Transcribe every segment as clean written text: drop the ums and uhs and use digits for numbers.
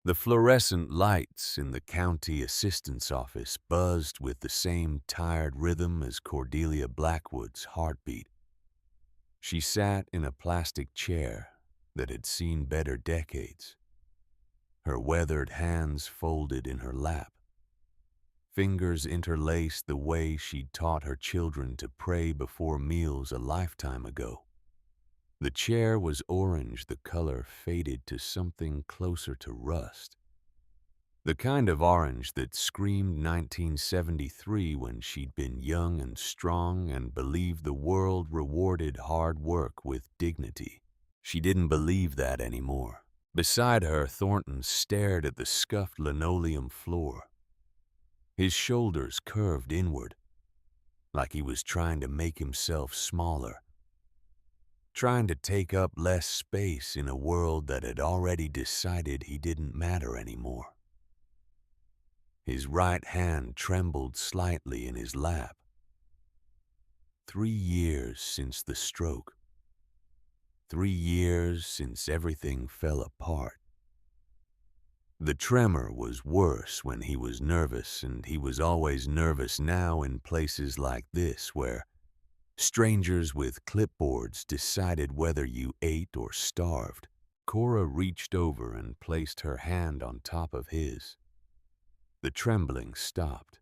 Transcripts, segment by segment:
The fluorescent lights in the county assistant's office buzzed with the same tired rhythm as Cordelia Blackwood's heartbeat. She sat in a plastic chair that had seen better decades, her weathered hands folded in her lap, fingers interlaced the way she'd taught her children to pray before meals a lifetime ago. The chair was orange, the color faded to something closer to rust. The kind of orange that screamed 1973 when she'd been young and strong and believed the world rewarded hard work with dignity. She didn't believe that anymore. Beside her, Thornton stared at the scuffed linoleum floor. His shoulders curved inward, like he was trying to make himself smaller, trying to take up less space in a world that had already decided he didn't matter anymore. His right hand trembled slightly in his lap. 3 years since the stroke. 3 years since everything fell apart. The tremor was worse when he was nervous, and he was always nervous now in places like this where strangers with clipboards decided whether you ate or starved. Cora reached over and placed her hand on top of his. The trembling stopped.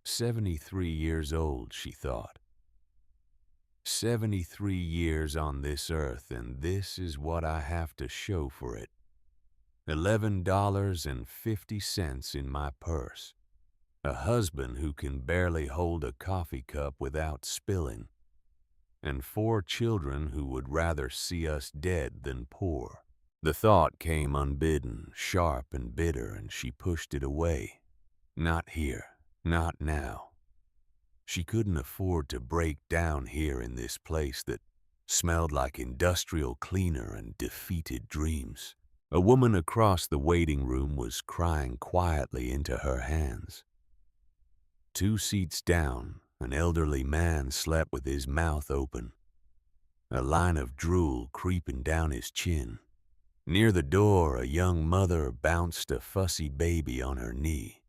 73 years old, she thought. 73 years on this earth, and this is what I have to show for it. $11.50 in my purse. A husband who can barely hold a coffee cup without spilling. And 4 children who would rather see us dead than poor. The thought came unbidden, sharp and bitter, and she pushed it away. Not here, not now. She couldn't afford to break down here in this place that smelled like industrial cleaner and defeated dreams. A woman across the waiting room was crying quietly into her hands. 2 seats down, an elderly man slept with his mouth open, a line of drool creeping down his chin. Near the door, a young mother bounced a fussy baby on her knee,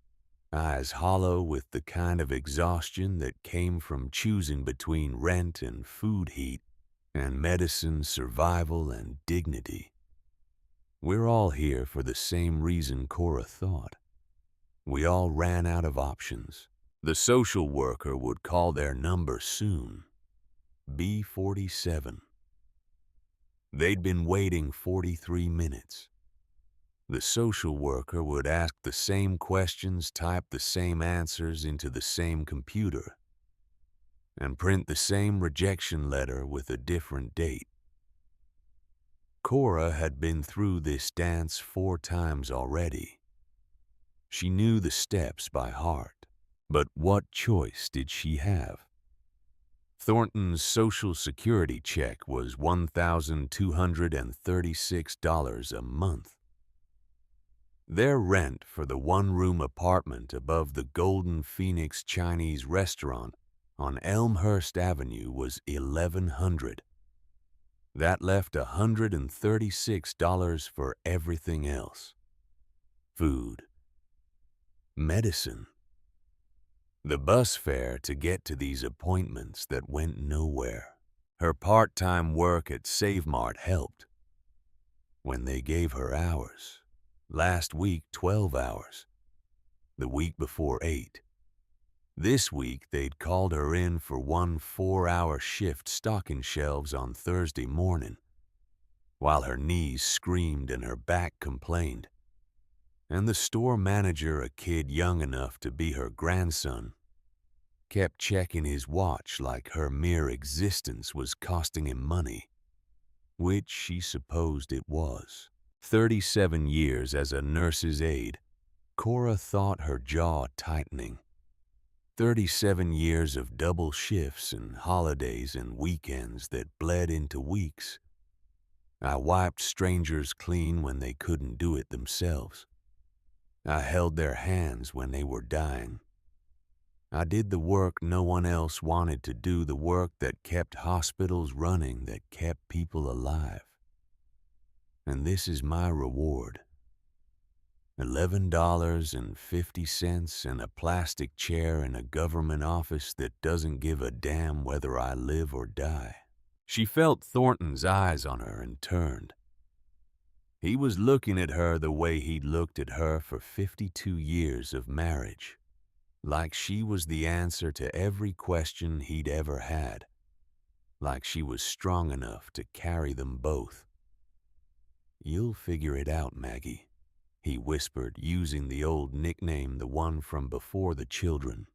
eyes hollow with the kind of exhaustion that came from choosing between rent and food heat and medicine, survival, and dignity. We're all here for the same reason Cora thought. We all ran out of options. The social worker would call their number soon. B47. They'd been waiting 43 minutes. The social worker would ask the same questions, type the same answers into the same computer, and print the same rejection letter with a different date. Cora had been through this dance 4 times already. She knew the steps by heart, but what choice did she have? Thornton's Social Security check was $1,236 a month. Their rent for the one-room apartment above the Golden Phoenix Chinese restaurant on Elmhurst Avenue was $1,100. That left $136 for everything else. Food. Medicine. The bus fare to get to these appointments that went nowhere. Her part-time work at Save Mart helped. When they gave her hours. Last week, 12 hours. The week before, 8. This week, they'd called her in for one 4-hour shift stocking shelves on Thursday morning, while her knees screamed and her back complained. And the store manager, a kid young enough to be her grandson, kept checking his watch like her mere existence was costing him money, which she supposed it was. 37 years as a nurse's aide, Cora thought her jaw tightening. 37 years of double shifts and holidays and weekends that bled into weeks. I wiped strangers clean when they couldn't do it themselves. I held their hands when they were dying. I did the work no one else wanted to do, the work that kept hospitals running, that kept people alive. And this is my reward. $11.50 and a plastic chair in a government office that doesn't give a damn whether I live or die. She felt Thornton's eyes on her and turned. He was looking at her the way he'd looked at her for 52 years of marriage, like she was the answer to every question he'd ever had, like she was strong enough to carry them both. "You'll figure it out, Maggie," he whispered, using the old nickname, the one from before the children.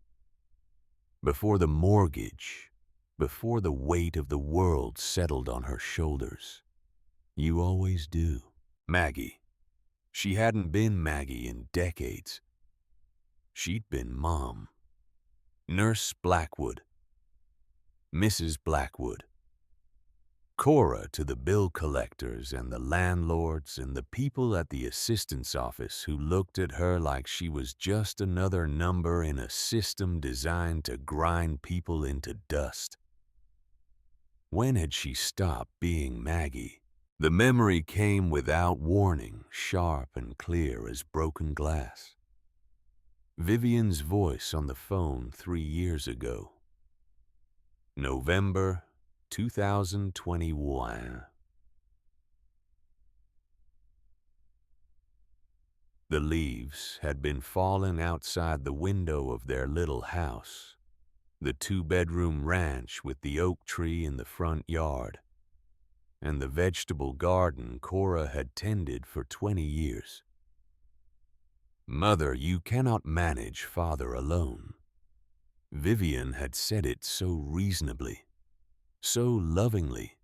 Before the mortgage, before the weight of the world settled on her shoulders. "You always do." Maggie. She hadn't been Maggie in decades. She'd been Mom. Nurse Blackwood. Mrs. Blackwood. Cora to the bill collectors and the landlords and the people at the assistant's office who looked at her like she was just another number in a system designed to grind people into dust. When had she stopped being Maggie? The memory came without warning, sharp and clear as broken glass. Vivian's voice on the phone 3 years ago. November 2021. The leaves had been falling outside the window of their little house, the 2-bedroom ranch with the oak tree in the front yard, and the vegetable garden Cora had tended for 20 years. "Mother, you cannot manage father alone." Vivian had said it so reasonably, so lovingly,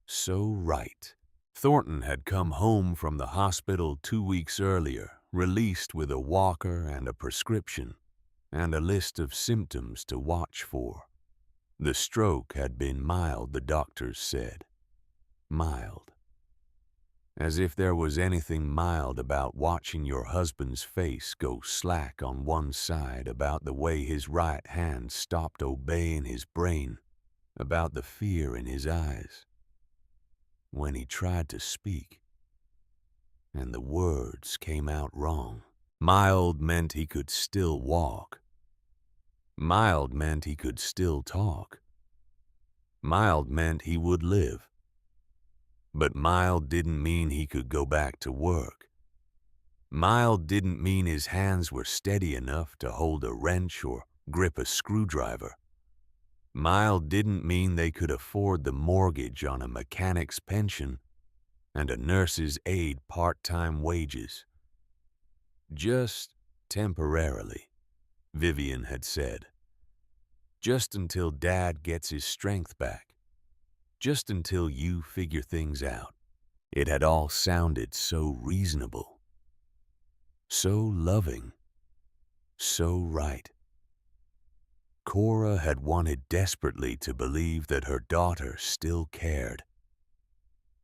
so right. Thornton had come home from the hospital 2 weeks earlier, released with a walker and a prescription, and a list of symptoms to watch for. The stroke had been mild, the doctors said. Mild. As if there was anything mild about watching your husband's face go slack on one side, about the way his right hand stopped obeying his brain, about the fear in his eyes. When he tried to speak, and the words came out wrong. Mild meant he could still walk. Mild meant he could still talk. Mild meant he would live. But mild didn't mean he could go back to work. Mild didn't mean his hands were steady enough to hold a wrench or grip a screwdriver. Mild didn't mean they could afford the mortgage on a mechanic's pension and a nurse's aide part-time wages. Just temporarily, Vivian had said. Just until Dad gets his strength back. Just until you figure things out. It had all sounded so reasonable, so loving, so right. Cora had wanted desperately to believe that her daughter still cared,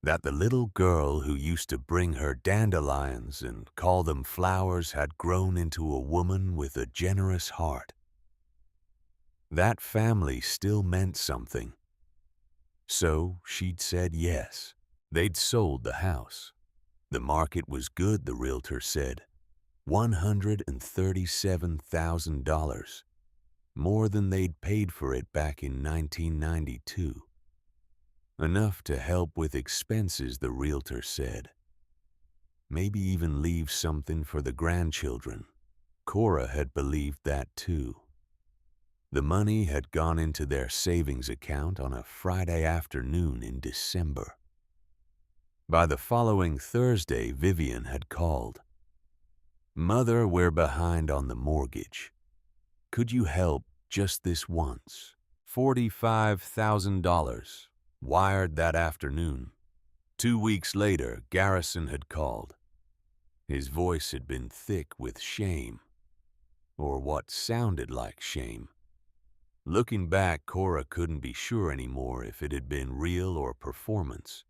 that the little girl who used to bring her dandelions and call them flowers had grown into a woman with a generous heart. That family still meant something. So she'd said yes. They'd sold the house. The market was good, the realtor said. $137,000. More than they'd paid for it back in 1992. Enough to help with expenses, the realtor said. Maybe even leave something for the grandchildren. Cora had believed that too. The money had gone into their savings account on a Friday afternoon in December. By the following Thursday, Vivian had called. "Mother, we're behind on the mortgage. Could you help just this once?" $45,000, wired that afternoon. 2 weeks later, Garrison had called. His voice had been thick with shame, or what sounded like shame. Looking back, Cora couldn't be sure anymore if it had been real or performance.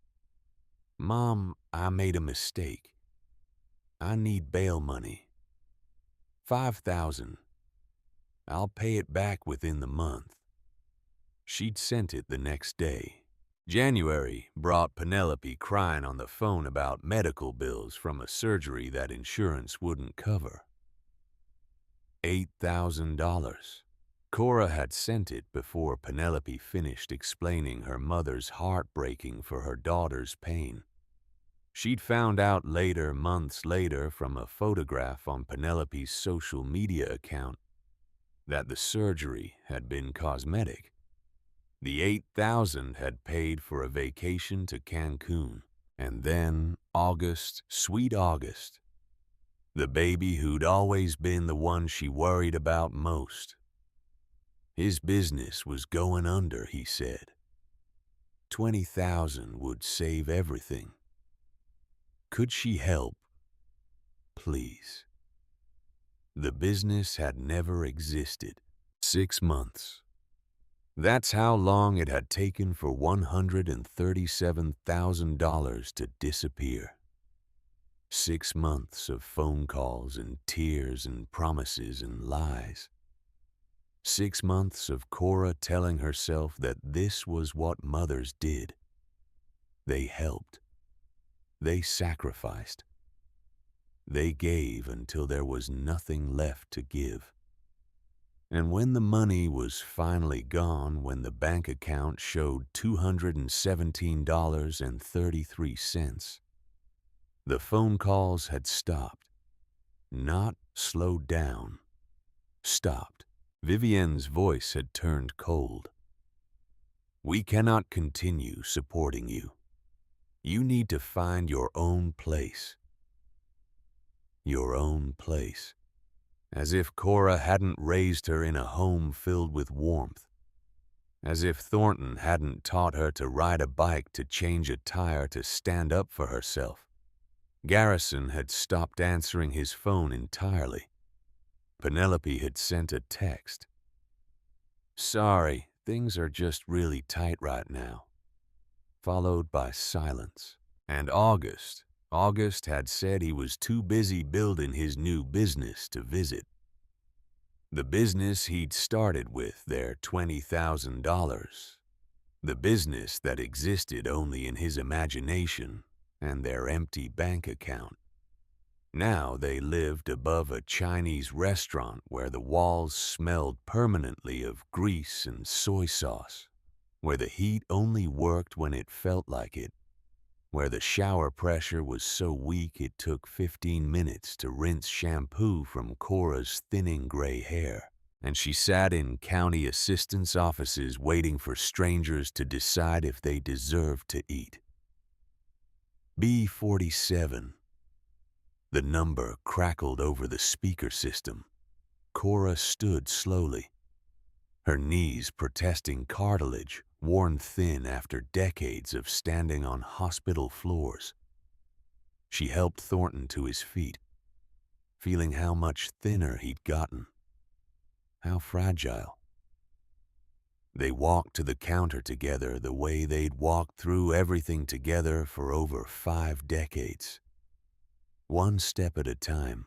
"Mom, I made a mistake. I need bail money. 5,000. I'll pay it back within the month." She'd sent it the next day. January brought Penelope crying on the phone about medical bills from a surgery that insurance wouldn't cover. $8,000. Cora had sent it before Penelope finished explaining her mother's heartbreaking for her daughter's pain. She'd found out later, months later, from a photograph on Penelope's social media account that the surgery had been cosmetic. The $8,000 had paid for a vacation to Cancun. And then August, sweet August, the baby who'd always been the one she worried about most. His business was going under, he said. $20,000 would save everything. Could she help? Please. The business had never existed. 6 months. That's how long it had taken for $137,000 to disappear. 6 months of phone calls and tears and promises and lies. 6 months of Cora telling herself that this was what mothers did. They helped. They sacrificed. They gave until there was nothing left to give. And when the money was finally gone, when the bank account showed $217.33, the phone calls had stopped. Not slowed down. Stopped. Vivienne's voice had turned cold. We cannot continue supporting you. You need to find your own place. Your own place. As if Cora hadn't raised her in a home filled with warmth. As if Thornton hadn't taught her to ride a bike, to change a tire, to stand up for herself. Garrison had stopped answering his phone entirely. Penelope had sent a text. Sorry, things are just really tight right now. Followed by silence. And August had said he was too busy building his new business to visit. The business he'd started with their $20,000. The business that existed only in his imagination and their empty bank account. Now they lived above a Chinese restaurant where the walls smelled permanently of grease and soy sauce, where the heat only worked when it felt like it, where the shower pressure was so weak it took 15 minutes to rinse shampoo from Cora's thinning gray hair, and she sat in county assistants' offices waiting for strangers to decide if they deserved to eat. B47. The number crackled over the speaker system. Cora stood slowly, her knees protesting cartilage worn thin after decades of standing on hospital floors. She helped Thornton to his feet, feeling how much thinner he'd gotten, how fragile. They walked to the counter together the way they'd walked through everything together for over 5 decades. One step at a time,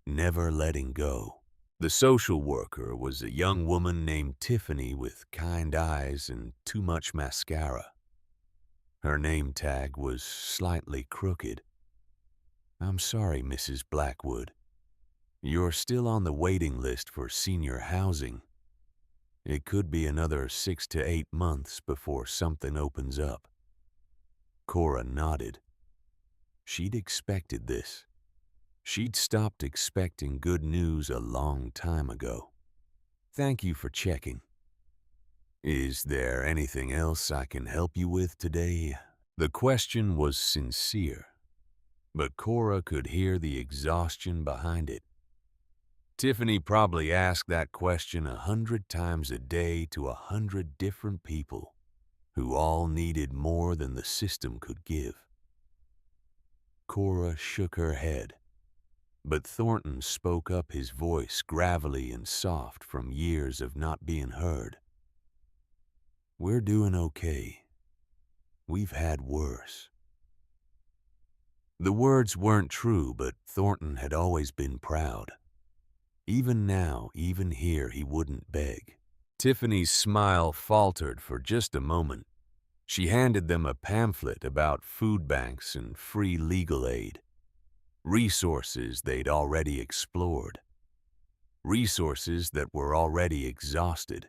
never letting go. The social worker was a young woman named Tiffany with kind eyes and too much mascara. Her name tag was slightly crooked. I'm sorry, Mrs. Blackwood. You're still on the waiting list for senior housing. It could be another 6 to 8 months before something opens up. Cora nodded. She'd expected this. She'd stopped expecting good news a long time ago. Thank you for checking. Is there anything else I can help you with today? The question was sincere, but Cora could hear the exhaustion behind it. Tiffany probably asked that question 100 times a day to 100 different people who all needed more than the system could give. Cora shook her head, but Thornton spoke up, his voice gravelly and soft from years of not being heard. We're doing okay. We've had worse. The words weren't true, but Thornton had always been proud. Even now, even here, he wouldn't beg. Tiffany's smile faltered for just a moment. She handed them a pamphlet about food banks and free legal aid, resources they'd already explored, resources that were already exhausted.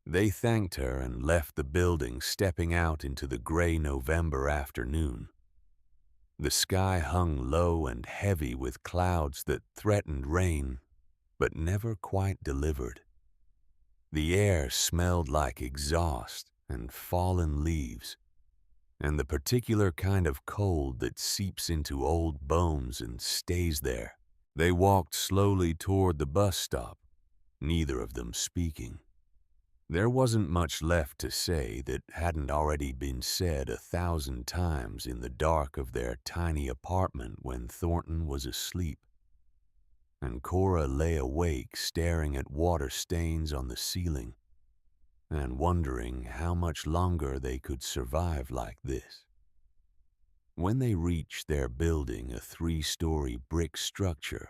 They thanked her and left the building, stepping out into the gray November afternoon. The sky hung low and heavy with clouds that threatened rain, but never quite delivered. The air smelled like exhaust and fallen leaves, and the particular kind of cold that seeps into old bones and stays there. They walked slowly toward the bus stop, neither of them speaking. There wasn't much left to say that hadn't already been said 1,000 times in the dark of their tiny apartment when Thornton was asleep, and Cora lay awake staring at water stains on the ceiling and wondering how much longer they could survive like this. When they reached their building, a 3-story brick structure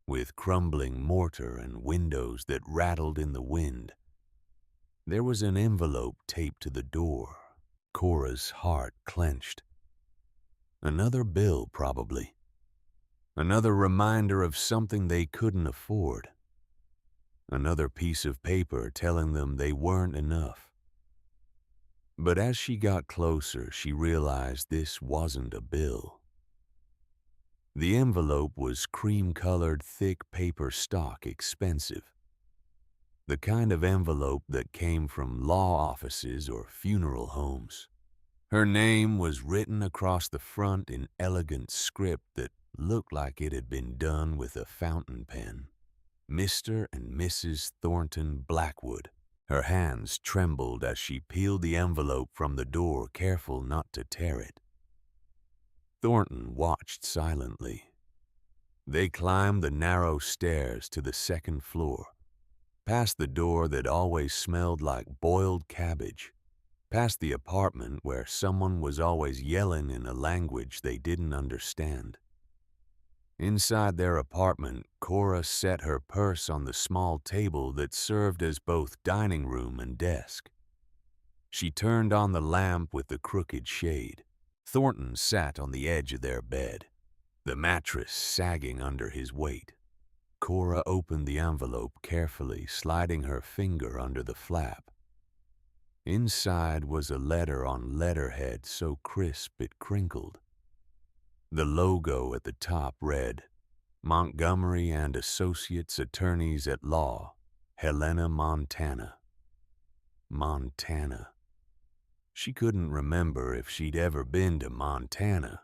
with crumbling mortar and windows that rattled in the wind, there was an envelope taped to the door. Cora's heart clenched. Another bill, probably. Another reminder of something they couldn't afford. Another piece of paper telling them they weren't enough. But as she got closer, she realized this wasn't a bill. The envelope was cream-colored, thick paper stock, expensive. The kind of envelope that came from law offices or funeral homes. Her name was written across the front in elegant script that looked like it had been done with a fountain pen. Mr. and Mrs. Thornton Blackwood. Her hands trembled as she peeled the envelope from the door, careful not to tear it. Thornton watched silently. They climbed the narrow stairs to the second floor, past the door that always smelled like boiled cabbage, past the apartment where someone was always yelling in a language they didn't understand. Inside their apartment, Cora set her purse on the small table that served as both dining room and desk. She turned on the lamp with the crooked shade. Thornton sat on the edge of their bed, the mattress sagging under his weight. Cora opened the envelope carefully, sliding her finger under the flap. Inside was a letter on letterhead so crisp it crinkled. The logo at the top read, Montgomery and Associates Attorneys at Law, Helena, Montana. Montana. She couldn't remember if she'd ever been to Montana.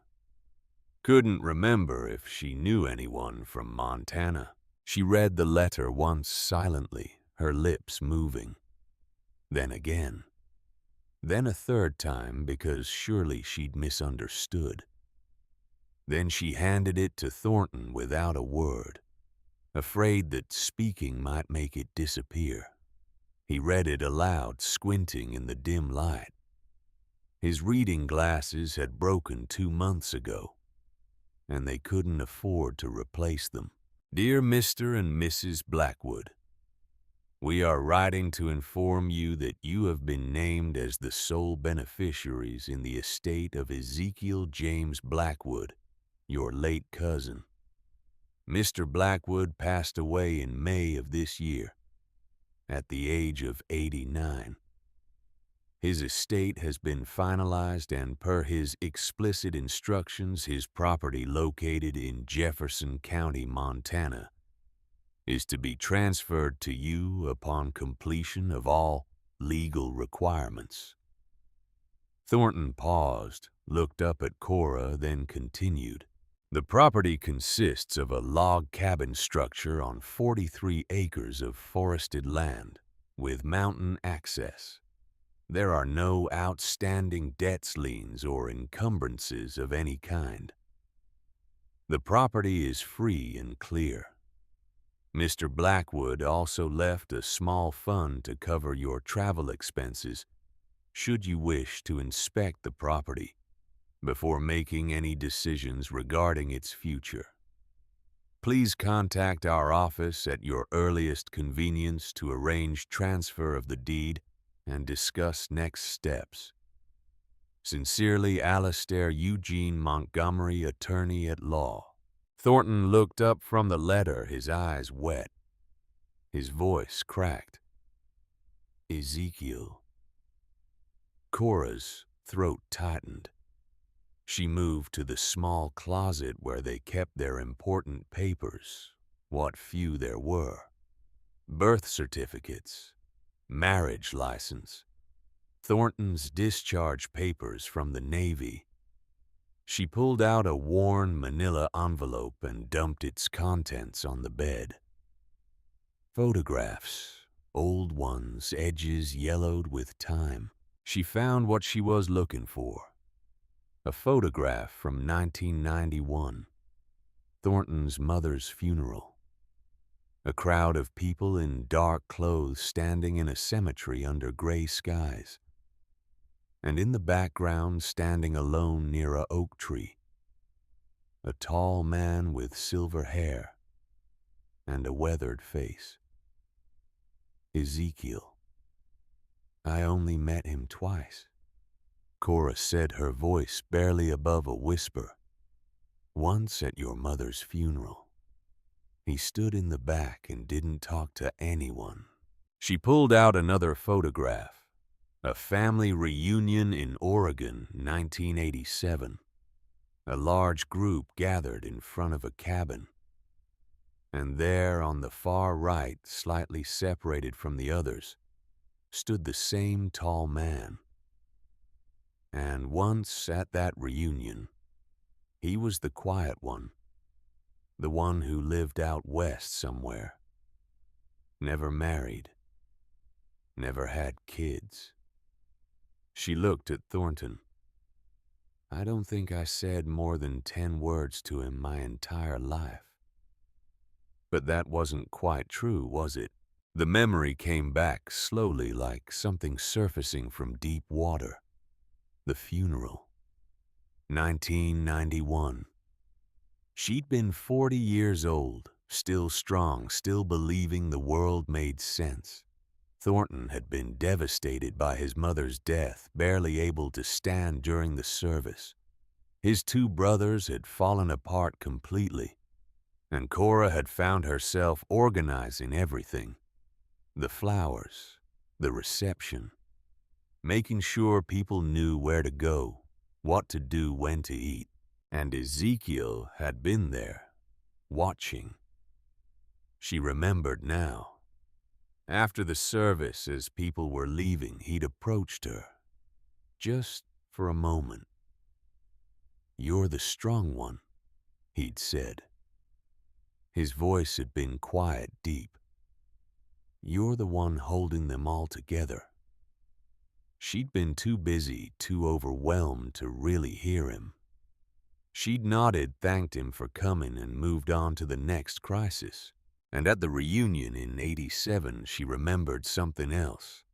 Couldn't remember if she knew anyone from Montana. She read the letter once silently, her lips moving. Then again. Then a third time because surely she'd misunderstood. Then she handed it to Thornton without a word, afraid that speaking might make it disappear. He read it aloud, squinting in the dim light. His reading glasses had broken 2 months ago, and they couldn't afford to replace them. Dear Mr. and Mrs. Blackwood, we are writing to inform you that you have been named as the sole beneficiaries in the estate of Ezekiel James Blackwood, your late cousin. Mr. Blackwood passed away in May of this year, at the age of 89. His estate has been finalized, and per his explicit instructions, his property located in Jefferson County, Montana, is to be transferred to you upon completion of all legal requirements. Thornton paused, looked up at Cora, then continued. The property consists of a log cabin structure on 43 acres of forested land with mountain access. There are no outstanding debts, liens, or encumbrances of any kind. The property is free and clear. Mr. Blackwood also left a small fund to cover your travel expenses should you wish to inspect the property before making any decisions regarding its future. Please contact our office at your earliest convenience to arrange transfer of the deed and discuss next steps. Sincerely, Alastair Eugene Montgomery, attorney at law. Thornton looked up from the letter, his eyes wet. His voice cracked. Ezekiel. Cora's throat tightened. She moved to the small closet where they kept their important papers, what few there were. Birth certificates, marriage license, Thornton's discharge papers from the Navy. She pulled out a worn manila envelope and dumped its contents on the bed. Photographs, old ones, edges yellowed with time. She found what she was looking for. A photograph from 1991, Thornton's mother's funeral. A crowd of people in dark clothes standing in a cemetery under gray skies. And in the background, standing alone near an oak tree, a tall man with silver hair and a weathered face. Ezekiel. I only met him twice. Cora said, her voice barely above a whisper. Once at your mother's funeral. He stood in the back and didn't talk to anyone. She pulled out another photograph. A family reunion in Oregon, 1987. A large group gathered in front of a cabin. And there on the far right, slightly separated from the others, stood the same tall man. And once at that reunion, he was the quiet one, the one who lived out west somewhere. Never married, never had kids. She looked at Thornton. I don't think I said more than 10 words to him my entire life. But that wasn't quite true, was it? The memory came back slowly, like something surfacing from deep water. The funeral. 1991. She'd been 40 years old, still strong, still believing the world made sense. Thornton had been devastated by his mother's death, barely able to stand during the service. His 2 brothers had fallen apart completely, and Cora had found herself organizing everything. The flowers, the reception, making sure people knew where to go, what to do, when to eat. And Ezekiel had been there, watching. She remembered now. After the service, as people were leaving, he'd approached her, just for a moment. You're the strong one, he'd said. His voice had been quiet, deep. You're the one holding them all together. She'd been too busy, too overwhelmed to really hear him. She'd nodded, thanked him for coming, and moved on to the next crisis. And at the reunion in '87, she remembered something else.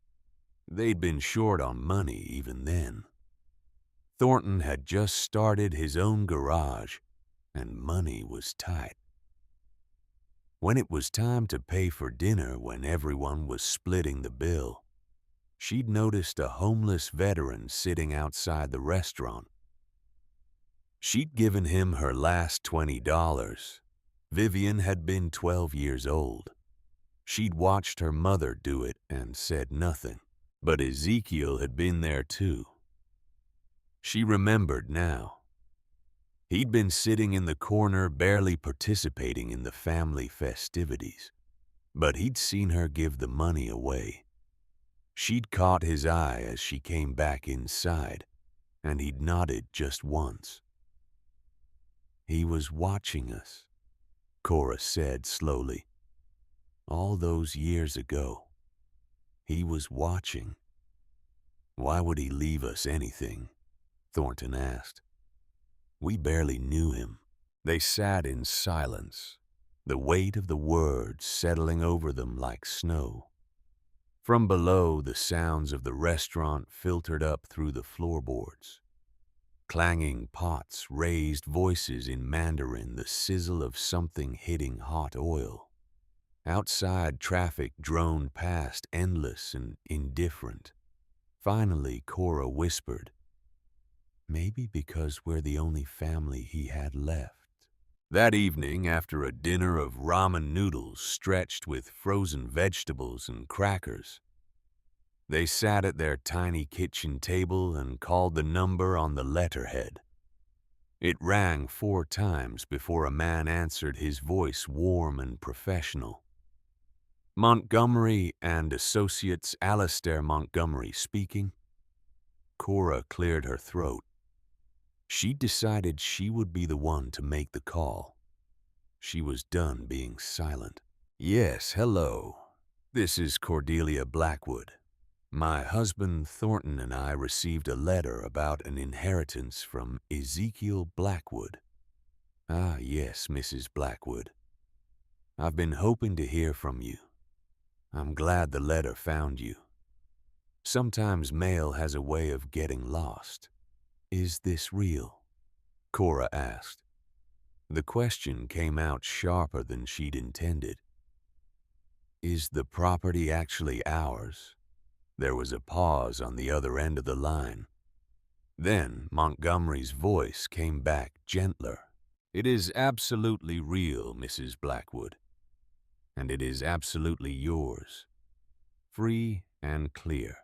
They'd been short on money even then. Thornton had just started his own garage, and money was tight. When it was time to pay for dinner, when everyone was splitting the bill, she'd noticed a homeless veteran sitting outside the restaurant. She'd given him her last $20. Vivian had been 12 years old. She'd watched her mother do it and said nothing, but Ezekiel had been there too. She remembered now. He'd been sitting in the corner, barely participating in the family festivities, but he'd seen her give the money away. She'd caught his eye as she came back inside, and he'd nodded just once. He was watching us, Cora said slowly. All those years ago, he was watching. Why would he leave us anything? Thornton asked. We barely knew him. They sat in silence, the weight of the words settling over them like snow. From below, the sounds of the restaurant filtered up through the floorboards. Clanging pots, raised voices in Mandarin, the sizzle of something hitting hot oil. Outside, traffic droned past, endless and indifferent. Finally, Cora whispered, Maybe because we're the only family he had left. That evening, after a dinner of ramen noodles stretched with frozen vegetables and crackers, they sat at their tiny kitchen table and called the number on the letterhead. It rang 4 times before a man answered, his voice warm and professional. Montgomery and Associates, Alastair Montgomery speaking. Cora cleared her throat. She decided she would be the one to make the call. She was done being silent. Yes, hello. This is Cordelia Blackwood. My husband Thornton and I received a letter about an inheritance from Ezekiel Blackwood. Ah, yes, Mrs. Blackwood. I've been hoping to hear from you. I'm glad the letter found you. Sometimes mail has a way of getting lost. Is this real? Cora asked. The question came out sharper than she'd intended. Is the property actually ours? There was a pause on the other end of the line. Then Montgomery's voice came back gentler. It is absolutely real, Mrs. Blackwood. And it is absolutely yours. Free and clear.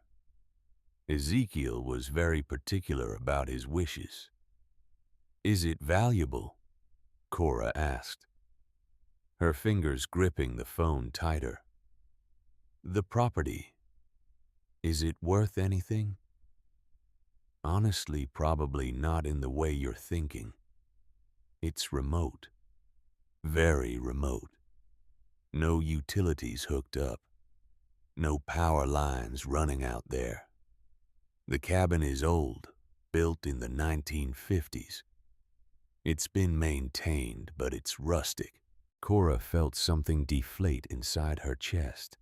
Ezekiel was very particular about his wishes. Is it valuable? Cora asked, her fingers gripping the phone tighter. The property. Is it worth anything? Honestly, probably not in the way you're thinking. It's remote. Very remote. No utilities hooked up. No power lines running out there. The cabin is old, built in the 1950s. It's been maintained, but it's rustic. Cora felt something deflate inside her chest.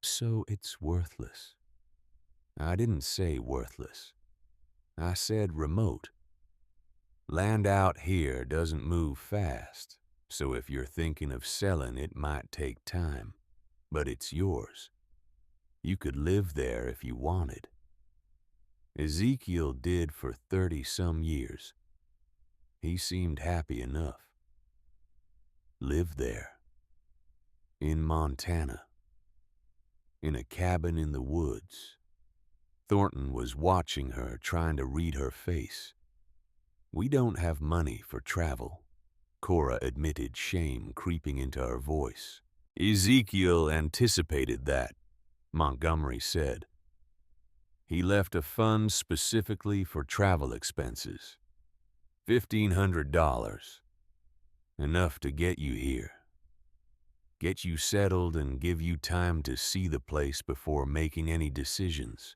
So it's worthless. I didn't say worthless. I said remote. Land out here doesn't move fast, so if you're thinking of selling, it might take time. But it's yours. You could live there if you wanted. Ezekiel did for 30-some years. He seemed happy enough. Lived there. In Montana. In a cabin in the woods. Thornton was watching her, trying to read her face. We don't have money for travel, Cora admitted, shame creeping into her voice. Ezekiel anticipated that, Montgomery said. He left a fund specifically for travel expenses. $1,500. Enough to get you here. Get you settled and give you time to see the place before making any decisions.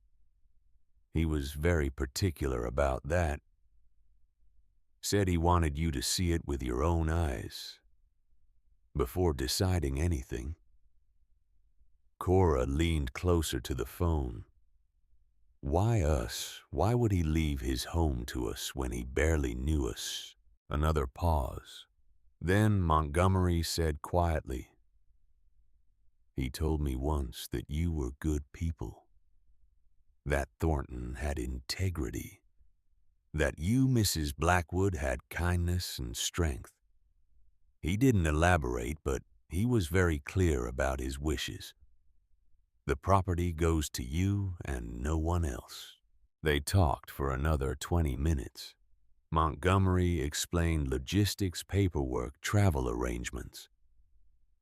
He was very particular about that. Said he wanted you to see it with your own eyes before deciding anything. Cora leaned closer to the phone. Why us? Why would he leave his home to us when he barely knew us? Another pause. Then Montgomery said quietly, he told me once that you were good people. That Thornton had integrity. That you, Mrs. Blackwood, had kindness and strength. He didn't elaborate, but he was very clear about his wishes. The property goes to you and no one else. They talked for another 20 minutes. Montgomery explained logistics, paperwork, travel arrangements.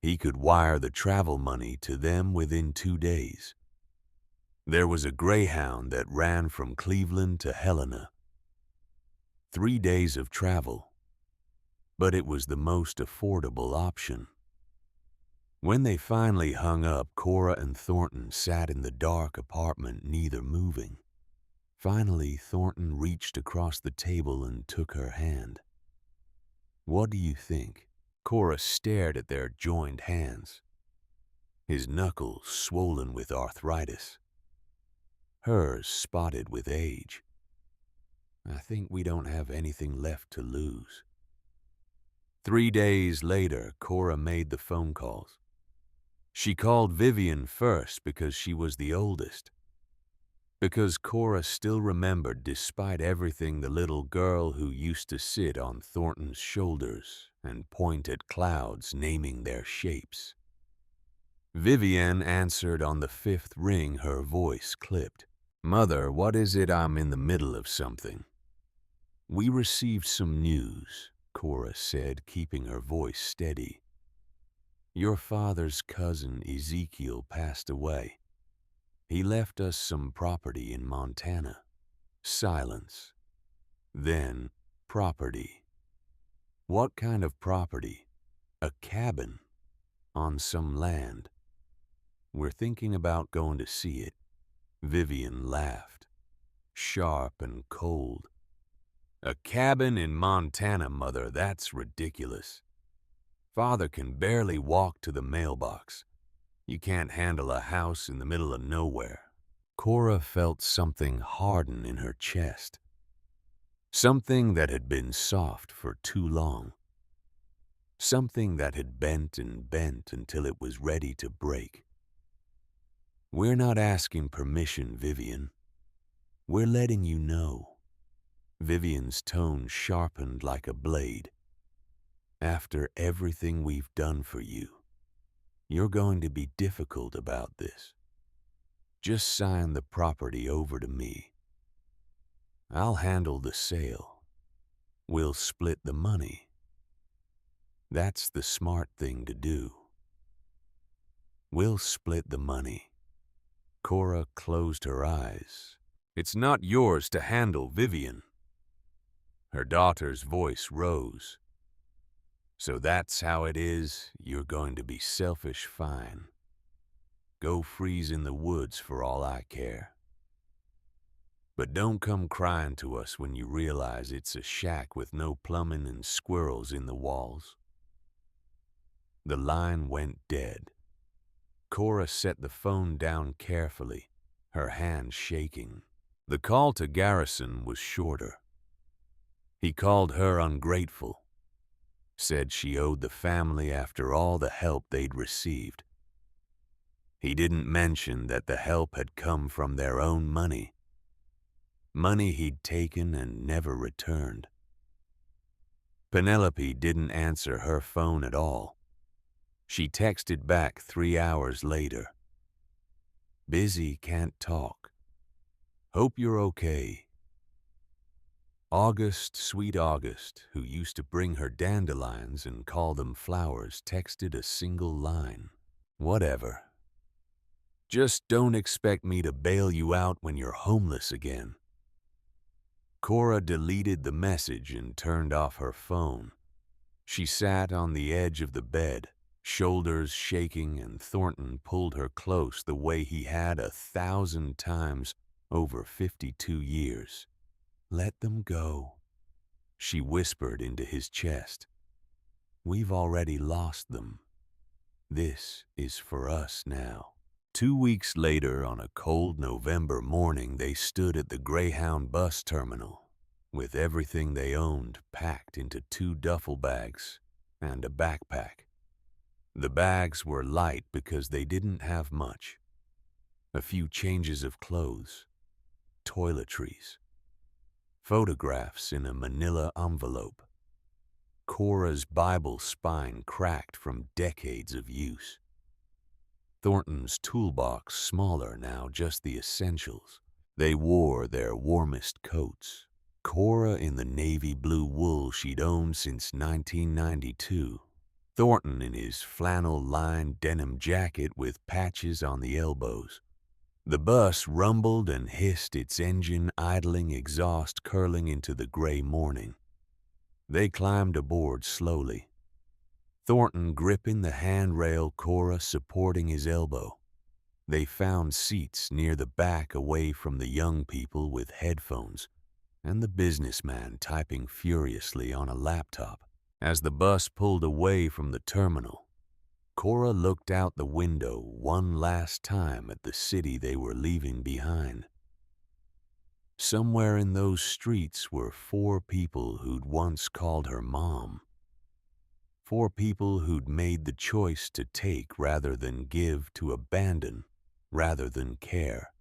He could wire the travel money to them within 2 days. There was a Greyhound that ran from Cleveland to Helena. 3 days of travel, but it was the most affordable option. When they finally hung up, Cora and Thornton sat in the dark apartment, neither moving. Finally, Thornton reached across the table and took her hand. What do you think? Cora stared at their joined hands, his knuckles swollen with arthritis, hers spotted with age. I think we don't have anything left to lose. 3 days later, Cora made the phone calls. She called Vivian first because she was the oldest. Because Cora still remembered, despite everything, the little girl who used to sit on Thornton's shoulders and point at clouds, naming their shapes. Vivian answered on the fifth ring, her voice clipped. "Mother, what is it? I'm in the middle of something." "We received some news," Cora said, keeping her voice steady. "Your father's cousin Ezekiel passed away. He left us some property in Montana." Silence. Then, property. What kind of property? A cabin on some land. "We're thinking about going to see it." Vivian laughed, sharp and cold. "A cabin in Montana, Mother, that's ridiculous. Father can barely walk to the mailbox. You can't handle a house in the middle of nowhere." Cora felt something harden in her chest. Something that had been soft for too long. Something that had bent and bent until it was ready to break. "We're not asking permission, Vivian. We're letting you know." Vivian's tone sharpened like a blade. "After everything we've done for you, you're going to be difficult about this. Just sign the property over to me. I'll handle the sale. We'll split the money. That's the smart thing to do. We'll split the money." Cora closed her eyes. "It's not yours to handle, Vivian." Her daughter's voice rose. "So that's how it is? You're going to be selfish? Fine. Go freeze in the woods for all I care. But don't come crying to us when you realize it's a shack with no plumbing and squirrels in the walls." The line went dead. Cora set the phone down carefully, her hand shaking. The call to Garrison was shorter. He called her ungrateful, said she owed the family after all the help they'd received. He didn't mention that the help had come from their own money. Money he'd taken and never returned. Penelope didn't answer her phone at all. She texted back 3 hours later. "Busy, can't talk. Hope you're okay." August, sweet August, who used to bring her dandelions and call them flowers, texted a single line. "Whatever. Just don't expect me to bail you out when you're homeless again." Cora deleted the message and turned off her phone. She sat on the edge of the bed, shoulders shaking, and Thornton pulled her close the way he had 1,000 times over 52 years. "Let them go," she whispered into his chest. "We've already lost them. This is for us now." 2 weeks later, on a cold November morning, they stood at the Greyhound bus terminal, with everything they owned packed into 2 duffel bags and a backpack. The bags were light because they didn't have much. A few changes of clothes, toiletries, photographs in a manila envelope. Cora's Bible spine cracked from decades of use. Thornton's toolbox smaller now, just the essentials. They wore their warmest coats. Cora in the navy blue wool she'd owned since 1992. Thornton in his flannel-lined denim jacket with patches on the elbows. The bus rumbled and hissed, its engine idling, exhaust curling into the gray morning. They climbed aboard slowly, Thornton gripping the handrail, Cora supporting his elbow. They found seats near the back, away from the young people with headphones and the businessman typing furiously on a laptop. As the bus pulled away from the terminal, Cora looked out the window one last time at the city they were leaving behind. Somewhere in those streets were 4 people who'd once called her mom. 4 people who'd made the choice to take rather than give, to abandon rather than care.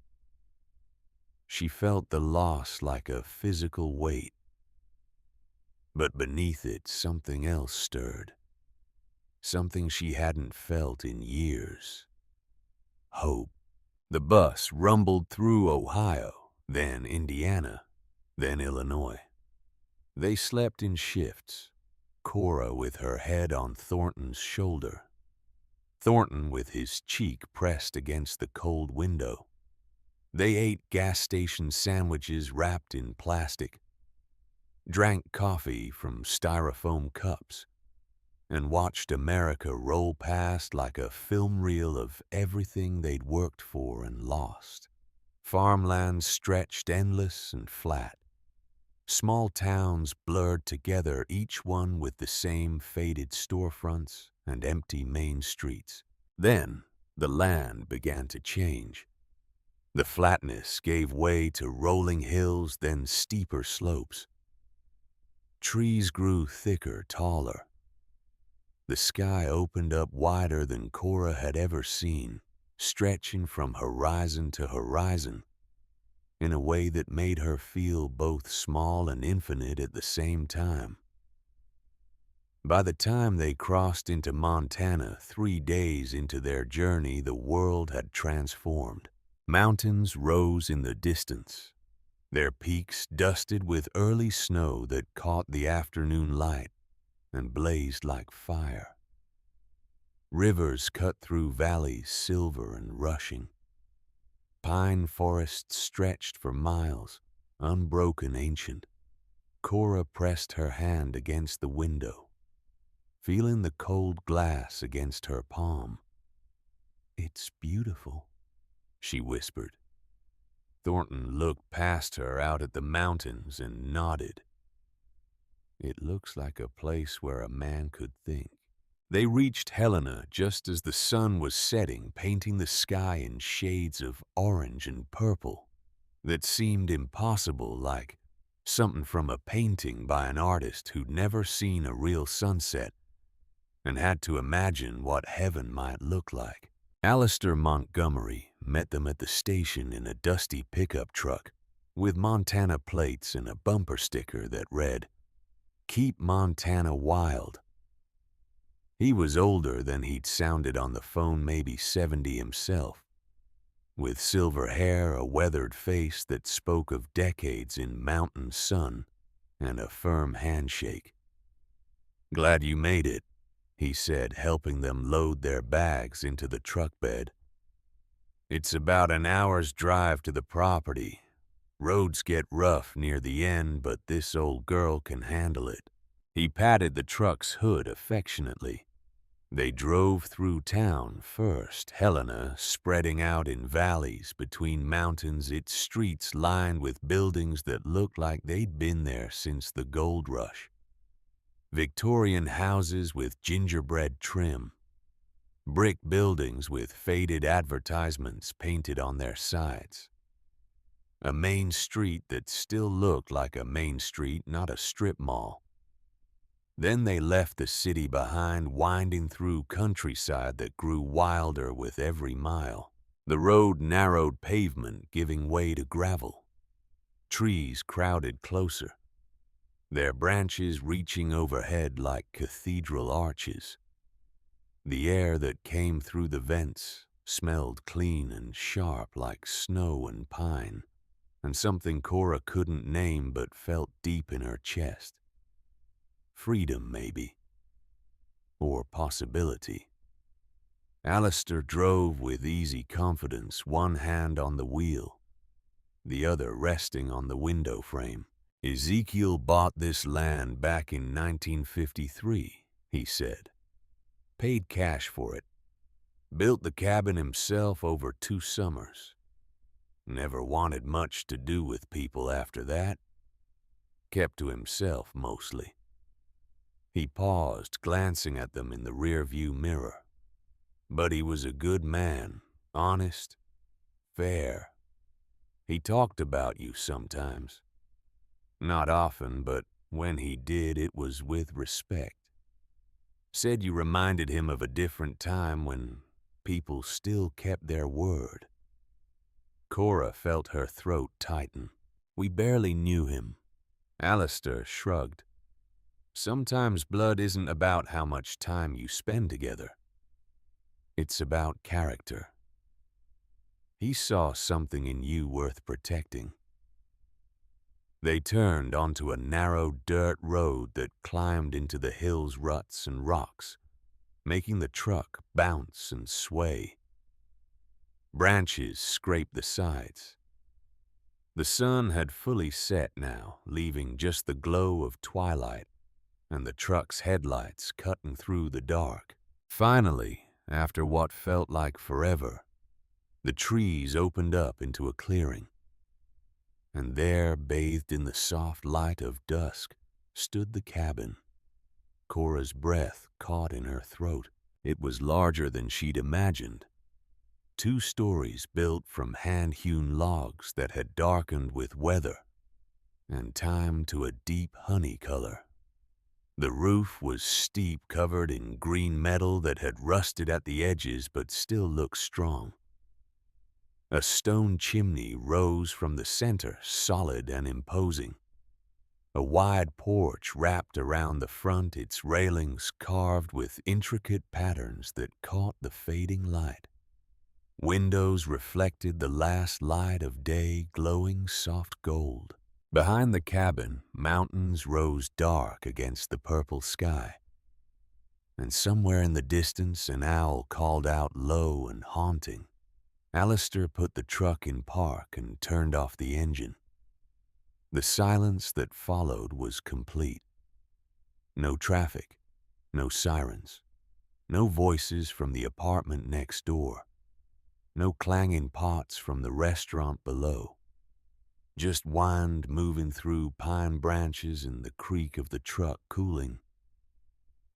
She felt the loss like a physical weight, but beneath it something else stirred, something she hadn't felt in years. Hope. The bus rumbled through Ohio, then Indiana, then Illinois. They slept in shifts, Cora with her head on Thornton's shoulder, Thornton with his cheek pressed against the cold window. They ate gas station sandwiches wrapped in plastic, drank coffee from styrofoam cups, and watched America roll past like a film reel of everything they'd worked for and lost. Farmlands stretched endless and flat. Small towns blurred together, each one with the same faded storefronts and empty main streets. Then the land began to change. The flatness gave way to rolling hills, then steeper slopes. Trees grew thicker, taller. The sky opened up wider than Cora had ever seen, stretching from horizon to horizon in a way that made her feel both small and infinite at the same time. By the time they crossed into Montana, 3 days into their journey, the world had transformed. Mountains rose in the distance, their peaks dusted with early snow that caught the afternoon light and blazed like fire. Rivers cut through valleys, silver and rushing. Pine forests stretched for miles, unbroken, ancient. Cora pressed her hand against the window, feeling the cold glass against her palm. "It's beautiful," she whispered. Thornton looked past her out at the mountains and nodded. "It looks like a place where a man could think." They reached Helena just as the sun was setting, painting the sky in shades of orange and purple that seemed impossible, like something from a painting by an artist who'd never seen a real sunset and had to imagine what heaven might look like. Alistair Montgomery met them at the station in a dusty pickup truck with Montana plates and a bumper sticker that read, "Keep Montana Wild." He was older than he'd sounded on the phone, maybe 70 himself, with silver hair, a weathered face that spoke of decades in mountain sun, and a firm handshake. "Glad you made it," he said, helping them load their bags into the truck bed. "It's about an hour's drive to the property. Roads get rough near the end, but this old girl can handle it." He patted the truck's hood affectionately. They drove through town first, Helena spreading out in valleys between mountains, its streets lined with buildings that looked like they'd been there since the gold rush. Victorian houses with gingerbread trim, brick buildings with faded advertisements painted on their sides. A main street that still looked like a main street, not a strip mall. Then they left the city behind, winding through countryside that grew wilder with every mile. The road narrowed pavement, giving way to gravel. Trees crowded closer, their branches reaching overhead like cathedral arches. The air that came through the vents smelled clean and sharp like snow and pine, and something Cora couldn't name but felt deep in her chest. Freedom, maybe. Or possibility. Alistair drove with easy confidence, one hand on the wheel, the other resting on the window frame. "Ezekiel bought this land back in 1953, he said. Paid cash for it. Built the cabin himself over 2 summers. Never wanted much to do with people after that. Kept to himself mostly." He paused, glancing at them in the rearview mirror. "But he was a good man, honest, fair. He talked about you sometimes. Not often, but when he did, it was with respect. Said you reminded him of a different time when people still kept their word." Cora felt her throat tighten. We barely knew him. Alistair shrugged. Sometimes blood isn't about how much time you spend together. It's about character. He saw something in you worth protecting. They turned onto a narrow dirt road that climbed into the hill's ruts and rocks, making the truck bounce and sway. Branches scraped the sides. The sun had fully set now, leaving just the glow of twilight and the truck's headlights cutting through the dark. Finally, after what felt like forever, the trees opened up into a clearing. And there, bathed in the soft light of dusk, stood the cabin. Cora's breath caught in her throat. It was larger than she'd imagined. 2 stories built from hand-hewn logs that had darkened with weather and time to a deep honey color. The roof was steep, covered in green metal that had rusted at the edges but still looked strong. A stone chimney rose from the center, solid and imposing. A wide porch wrapped around the front, its railings carved with intricate patterns that caught the fading light. Windows reflected the last light of day, glowing soft gold. Behind the cabin, mountains rose dark against the purple sky. And somewhere in the distance, an owl called out low and haunting. Alistair put the truck in park and turned off the engine. The silence that followed was complete. No traffic, no sirens, no voices from the apartment next door, no clanging pots from the restaurant below. Just wind moving through pine branches and the creak of the truck cooling.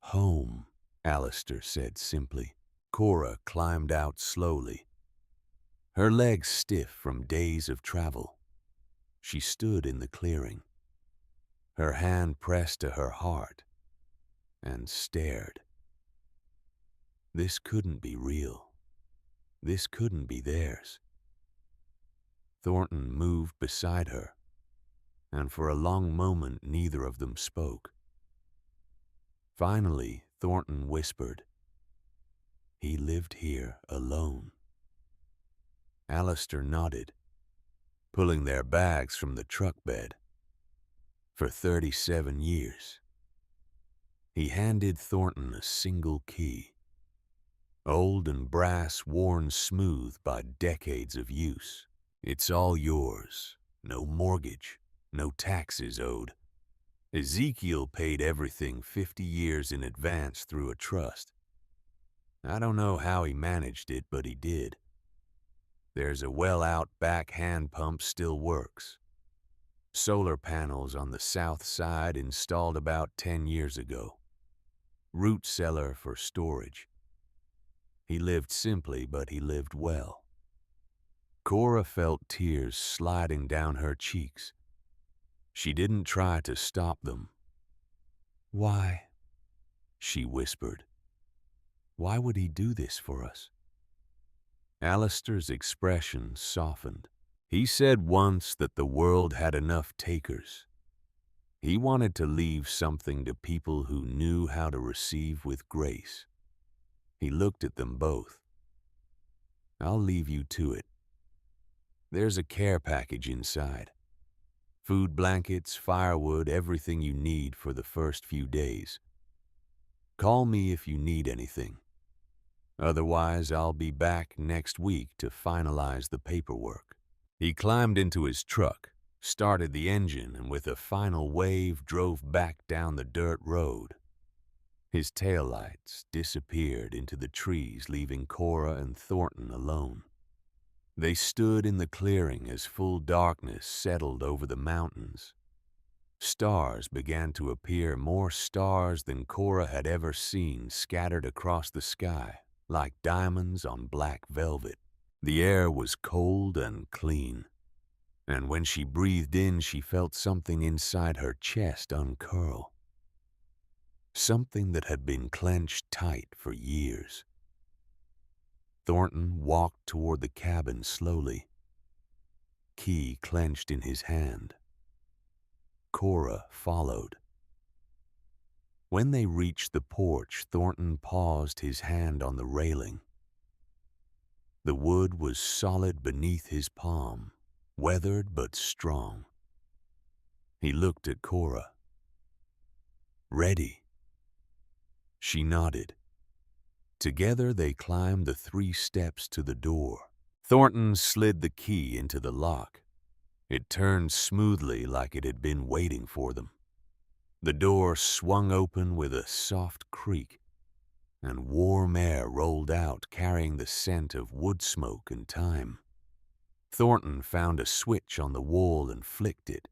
Home, Alistair said simply. Cora climbed out slowly, her legs stiff from days of travel. She stood in the clearing, her hand pressed to her heart, and stared. This couldn't be real. This couldn't be theirs. Thornton moved beside her, and for a long moment neither of them spoke. Finally, Thornton whispered, "He lived here alone." Alistair nodded, pulling their bags from the truck bed. For 37 years. He handed Thornton a single key, old and brass, worn smooth by decades of use. "It's all yours. No mortgage, no taxes owed. Ezekiel paid everything 50 years in advance through a trust. I don't know how he managed it, but he did. There's a well-out back hand pump still works. Solar panels on the south side installed about 10 years ago. Root cellar for storage. He lived simply, but he lived well." Cora felt tears sliding down her cheeks. She didn't try to stop them. "Why?" she whispered. "Why would he do this for us?" Alistair's expression softened. He said once that the world had enough takers. He wanted to leave something to people who knew how to receive with grace. He looked at them both. "I'll leave you to it. There's a care package inside. Food, blankets, firewood, everything you need for the first few days. Call me if you need anything. Otherwise, I'll be back next week to finalize the paperwork." He climbed into his truck, started the engine, and with a final wave drove back down the dirt road. His taillights disappeared into the trees, leaving Cora and Thornton alone. They stood in the clearing as full darkness settled over the mountains. Stars began to appear, more stars than Cora had ever seen, scattered across the sky like diamonds on black velvet. The air was cold and clean, and when she breathed in, she felt something inside her chest uncurl. Something that had been clenched tight for years. Thornton walked toward the cabin slowly, key clenched in his hand. Cora followed. When they reached the porch, Thornton paused, his hand on the railing. The wood was solid beneath his palm, weathered but strong. He looked at Cora. "Ready?" She nodded. Together they climbed the 3 steps to the door. Thornton slid the key into the lock. It turned smoothly like it had been waiting for them. The door swung open with a soft creak, and warm air rolled out, carrying the scent of wood smoke and thyme. Thornton found a switch on the wall and flicked it.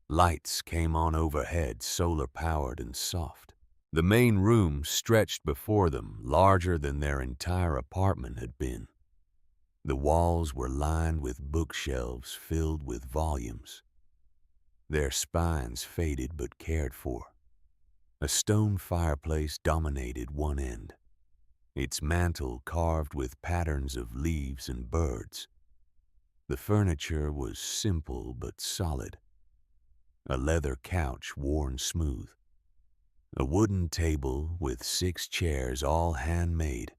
Lights came on overhead, solar-powered and soft. The main room stretched before them, larger than their entire apartment had been. The walls were lined with bookshelves filled with volumes, their spines faded but cared for. A stone fireplace dominated one end, its mantel carved with patterns of leaves and birds. The furniture was simple but solid. A leather couch worn smooth. A wooden table with 6 chairs, all handmade.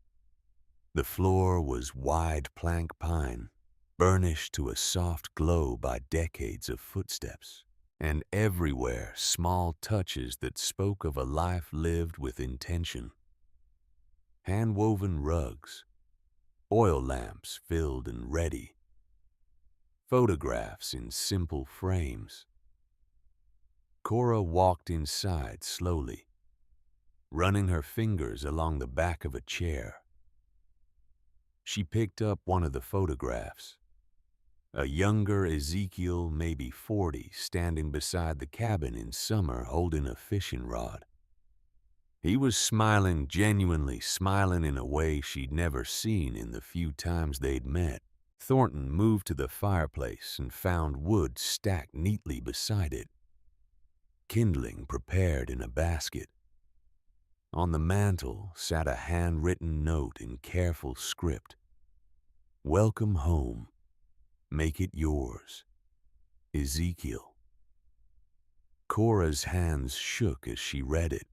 The floor was wide plank pine, burnished to a soft glow by decades of footsteps. And everywhere small touches that spoke of a life lived with intention. Hand-woven rugs, oil lamps filled and ready, photographs in simple frames. Cora walked inside slowly, running her fingers along the back of a chair. She picked up one of the photographs. A younger Ezekiel, maybe 40, standing beside the cabin in summer holding a fishing rod. He was smiling, genuinely smiling in a way she'd never seen in the few times they'd met. Thornton moved to the fireplace and found wood stacked neatly beside it. Kindling prepared in a basket. On the mantel sat a handwritten note in careful script. "Welcome home. Make it yours. Ezekiel." Cora's hands shook as she read it.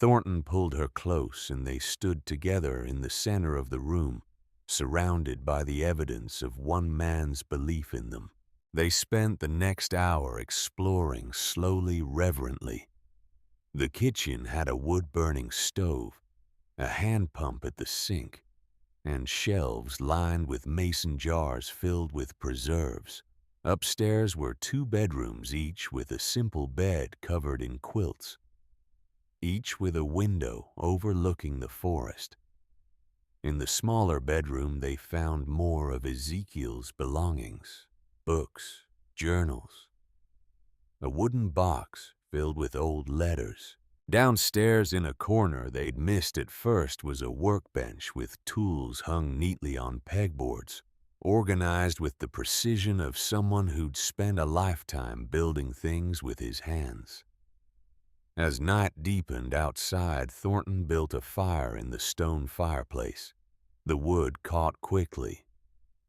Thornton pulled her close, and they stood together in the center of the room, surrounded by the evidence of one man's belief in them. They spent the next hour exploring slowly, reverently. The kitchen had a wood-burning stove, a hand pump at the sink, and shelves lined with mason jars filled with preserves. Upstairs were 2 bedrooms, each with a simple bed covered in quilts, each with a window overlooking the forest. In the smaller bedroom, they found more of Ezekiel's belongings: books, journals, a wooden box filled with old letters. Downstairs in a corner they'd missed at first was a workbench with tools hung neatly on pegboards, organized with the precision of someone who'd spent a lifetime building things with his hands. As night deepened outside, Thornton built a fire in the stone fireplace. The wood caught quickly,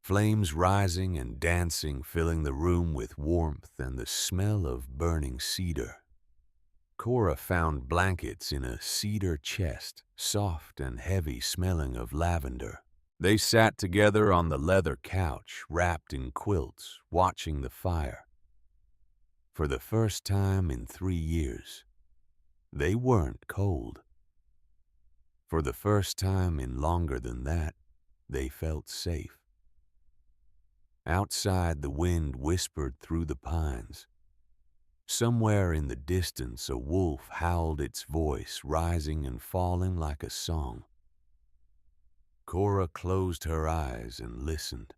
flames rising and dancing, filling the room with warmth and the smell of burning cedar. Cora found blankets in a cedar chest, soft and heavy, smelling of lavender. They sat together on the leather couch, wrapped in quilts, watching the fire. For the first time in 3 years, they weren't cold. For the first time in longer than that, they felt safe. Outside, the wind whispered through the pines. Somewhere in the distance, a wolf howled, its voice rising and falling like a song. Cora closed her eyes and listened.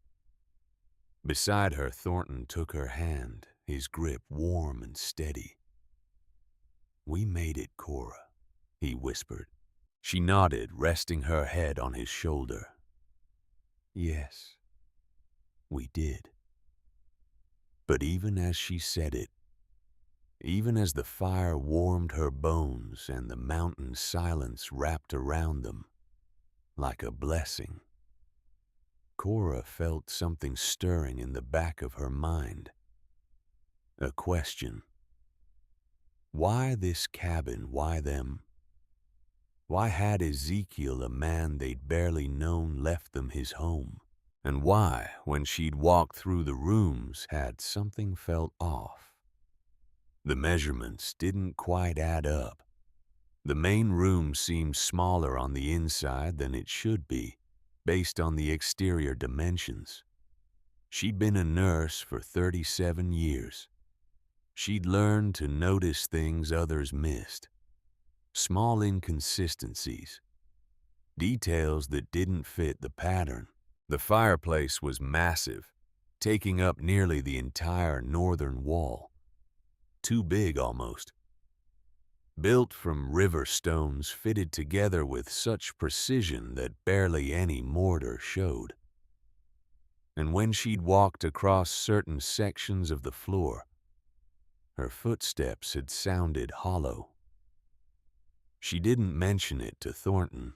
Beside her, Thornton took her hand, his grip warm and steady. "We made it, Cora," he whispered. She nodded, resting her head on his shoulder. "Yes, we did." But even as she said it, even as the fire warmed her bones and the mountain silence wrapped around them like a blessing, Cora felt something stirring in the back of her mind. A question. Why this cabin? Why them? Why had Ezekiel, a man they'd barely known, left them his home? And why, when she'd walked through the rooms, had something felt off? The measurements didn't quite add up. The main room seemed smaller on the inside than it should be, based on the exterior dimensions. She'd been a nurse for 37 years. She'd learned to notice things others missed. Small inconsistencies, details that didn't fit the pattern. The fireplace was massive, taking up nearly the entire northern wall. Too big almost. Built from river stones fitted together with such precision that barely any mortar showed. And when she'd walked across certain sections of the floor, her footsteps had sounded hollow. She didn't mention it to Thornton.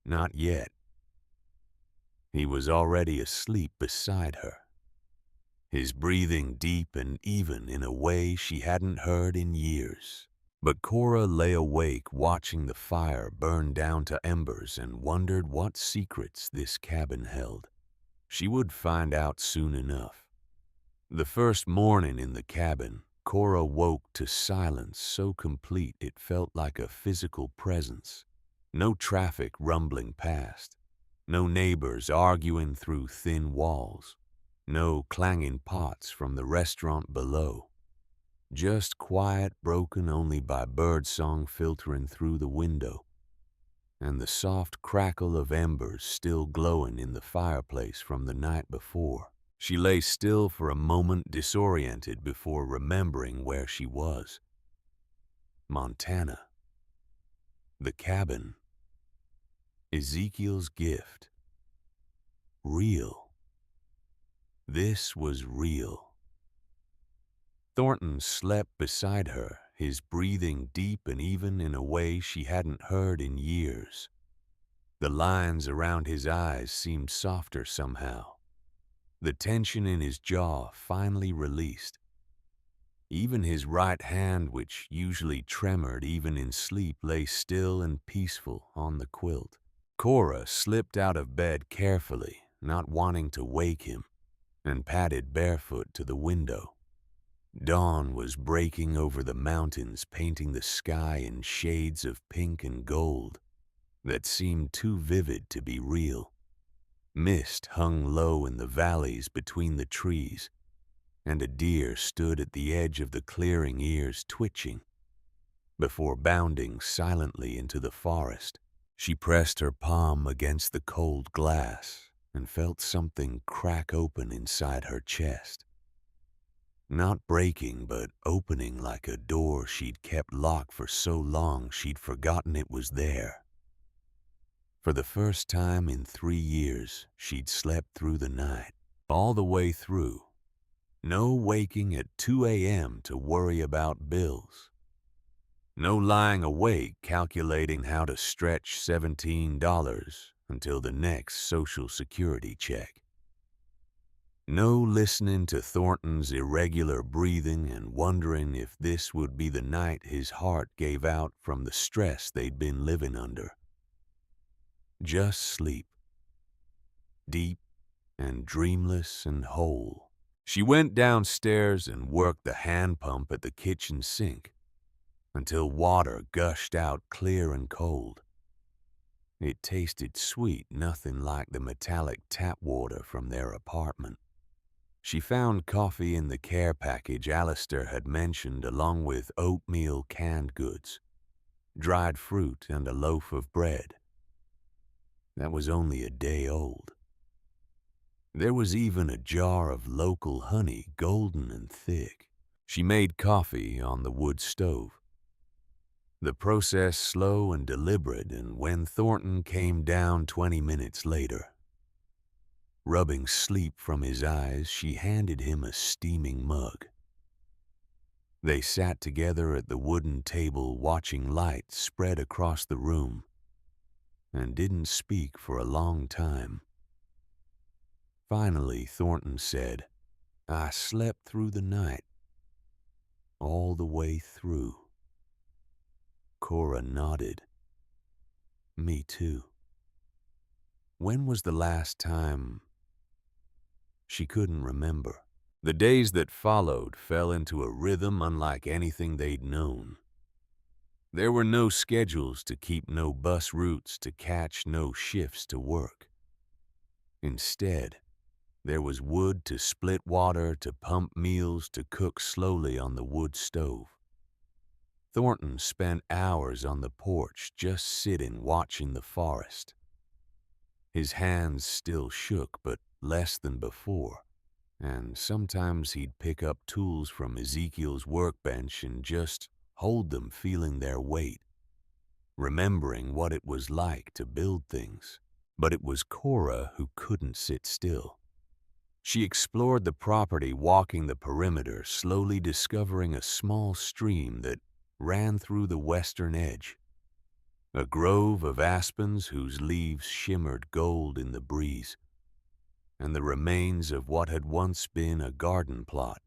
Not yet. He was already asleep beside her, his breathing deep and even in a way she hadn't heard in years. But Cora lay awake watching the fire burn down to embers and wondered what secrets this cabin held. She would find out soon enough. The first morning in the cabin, Cora woke to silence so complete it felt like a physical presence. No traffic rumbling past. No neighbors arguing through thin walls. No clanging pots from the restaurant below. Just quiet broken only by birdsong filtering through the window, and the soft crackle of embers still glowing in the fireplace from the night before. She lay still for a moment, disoriented, before remembering where she was. Montana. The cabin. Ezekiel's gift. Real. This was real. Thornton slept beside her, his breathing deep and even in a way she hadn't heard in years. The lines around his eyes seemed softer somehow. The tension in his jaw finally released. Even his right hand, which usually tremored even in sleep, lay still and peaceful on the quilt. Cora slipped out of bed carefully, not wanting to wake him, and padded barefoot to the window. Dawn was breaking over the mountains, painting the sky in shades of pink and gold that seemed too vivid to be real. Mist hung low in the valleys between the trees, and a deer stood at the edge of the clearing, ears twitching, before bounding silently into the forest. She pressed her palm against the cold glass and felt something crack open inside her chest. Not breaking, but opening like a door she'd kept locked for so long she'd forgotten it was there. For the first time in 3 years, she'd slept through the night, all the way through. No waking at 2 a.m. to worry about bills. No lying awake calculating how to stretch $17 until the next Social Security check. No listening to Thornton's irregular breathing and wondering if this would be the night his heart gave out from the stress they'd been living under. Just sleep. Deep and dreamless and whole. She went downstairs and worked the hand pump at the kitchen sink until water gushed out clear and cold. It tasted sweet, nothing like the metallic tap water from their apartment. She found coffee in the care package Alistair had mentioned, along with oatmeal, canned goods, dried fruit, and a loaf of bread. That was only a day old. There was even a jar of local honey, golden and thick. She made coffee on the wood stove. The process slow and deliberate, and when Thornton came down 20 minutes later, rubbing sleep from his eyes, she handed him a steaming mug. They sat together at the wooden table, watching light spread across the room, and didn't speak for a long time. Finally, Thornton said, "I slept through the night, all the way through." Cora nodded. "Me too." When was the last time? She couldn't remember. The days that followed fell into a rhythm unlike anything they'd known. There were no schedules to keep, no bus routes to catch, no shifts to work. Instead, there was wood to split water, to pump meals, to cook slowly on the wood stove. Thornton spent hours on the porch just sitting, watching the forest. His hands still shook, but less than before, and sometimes he'd pick up tools from Ezekiel's workbench and just hold them, feeling their weight, remembering what it was like to build things. But it was Cora who couldn't sit still. She explored the property, walking the perimeter, slowly discovering a small stream that ran through the western edge. A grove of aspens whose leaves shimmered gold in the breeze, and the remains of what had once been a garden plot.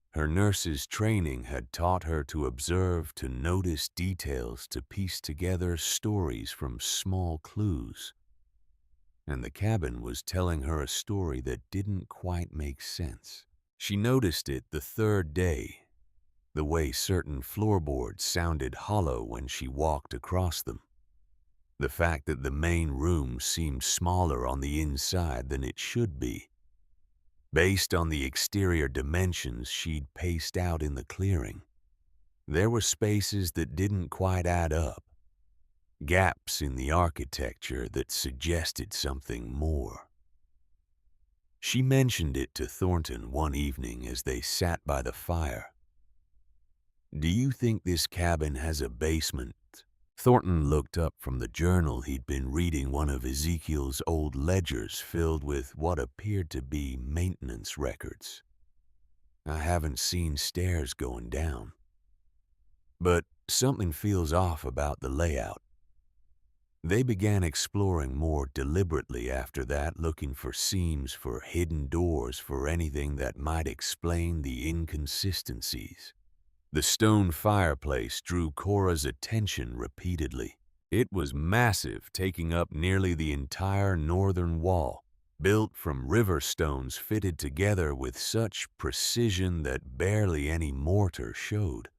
Her nurse's training had taught her to observe, to notice details, to piece together stories from small clues. And the cabin was telling her a story that didn't quite make sense. She noticed it the third day, the way certain floorboards sounded hollow when she walked across them. The fact that the main room seemed smaller on the inside than it should be, based on the exterior dimensions she'd paced out in the clearing. There were spaces that didn't quite add up, gaps in the architecture that suggested something more. She mentioned it to Thornton one evening as they sat by the fire. "Do you think this cabin has a basement?" Thornton looked up from the journal he'd been reading, one of Ezekiel's old ledgers filled with what appeared to be maintenance records. "I haven't seen stairs going down. But something feels off about the layout." They began exploring more deliberately after that, looking for seams, for hidden doors, for anything that might explain the inconsistencies. The stone fireplace drew Cora's attention repeatedly. It was massive, taking up nearly the entire northern wall, built from river stones fitted together with such precision that barely any mortar showed.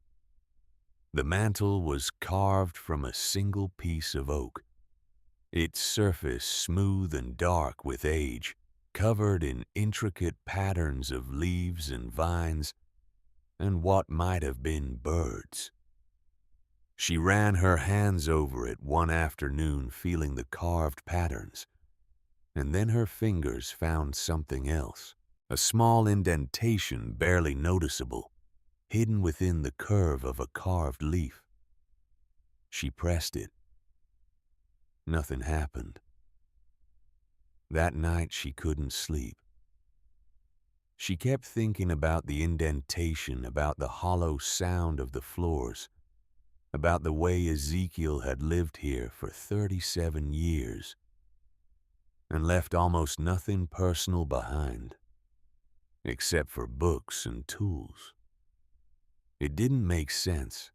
The mantel was carved from a single piece of oak, its surface smooth and dark with age, covered in intricate patterns of leaves and vines and what might have been birds. She ran her hands over it one afternoon, feeling the carved patterns, and then her fingers found something else, a small indentation barely noticeable, hidden within the curve of a carved leaf. She pressed it. Nothing happened. That night she couldn't sleep. She kept thinking about the indentation, about the hollow sound of the floors, about the way Ezekiel had lived here for 37 years and left almost nothing personal behind, except for books and tools. It didn't make sense.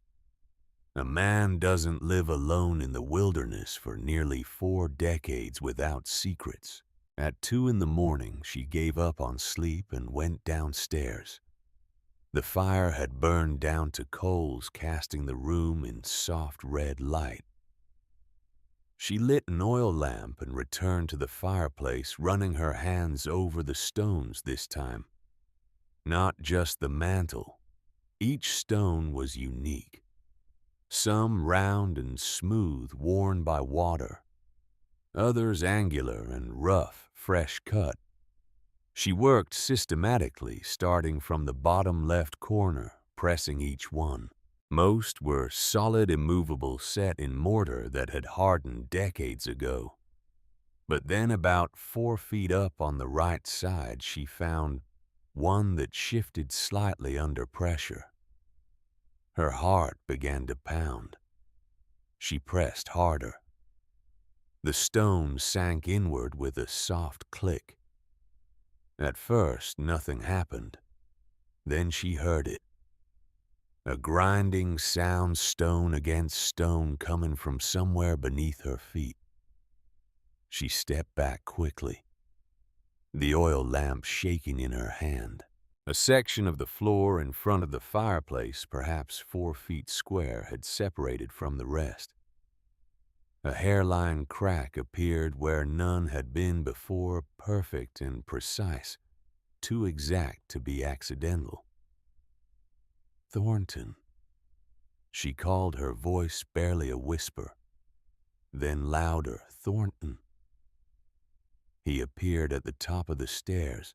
A man doesn't live alone in the wilderness for nearly 4 decades without secrets. At 2 in the morning, she gave up on sleep and went downstairs. The fire had burned down to coals, casting the room in soft red light. She lit an oil lamp and returned to the fireplace, running her hands over the stones this time. Not just the mantel. Each stone was unique. Some round and smooth, worn by water. Others angular and rough, fresh cut. She worked systematically, starting from the bottom left corner, pressing each one. Most were solid, immovable, set in mortar that had hardened decades ago. But then about 4 feet up on the right side, she found one that shifted slightly under pressure. Her heart began to pound. She pressed harder. The stone sank inward with a soft click. At first, nothing happened. Then she heard it. A grinding sound, stone against stone, coming from somewhere beneath her feet. She stepped back quickly, the oil lamp shaking in her hand. A section of the floor in front of the fireplace, perhaps 4 feet square, had separated from the rest. A hairline crack appeared where none had been before, perfect and precise, too exact to be accidental. Thornton. She called, her voice barely a whisper. Then louder, Thornton. He appeared at the top of the stairs,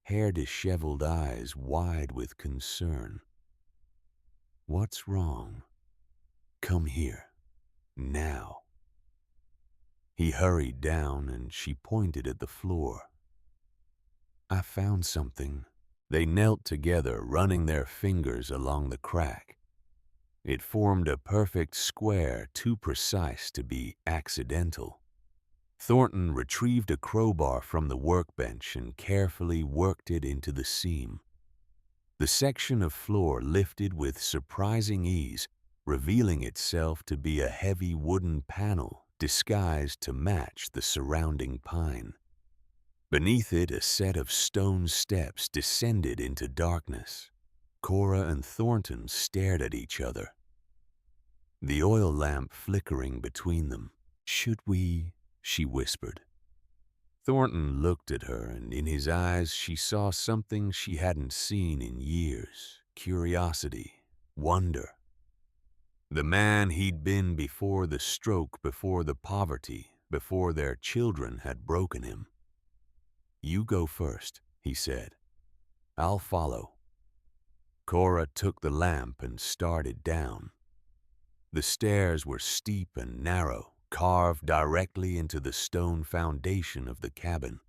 hair-disheveled, eyes wide with concern. What's wrong? Come here, now. He hurried down and she pointed at the floor. I found something. They knelt together, running their fingers along the crack. It formed a perfect square, too precise to be accidental. Thornton retrieved a crowbar from the workbench and carefully worked it into the seam. The section of floor lifted with surprising ease, revealing itself to be a heavy wooden panel disguised to match the surrounding pine. Beneath it, a set of stone steps descended into darkness. Cora and Thornton stared at each other, the oil lamp flickering between them. Should we? She whispered. Thornton looked at her, and in his eyes she saw something she hadn't seen in years: curiosity, wonder. The man he'd been before the stroke, before the poverty, before their children had broken him. You go first, he said. I'll follow. Cora took the lamp and started down. The stairs were steep and narrow, carved directly into the stone foundation of the cabin.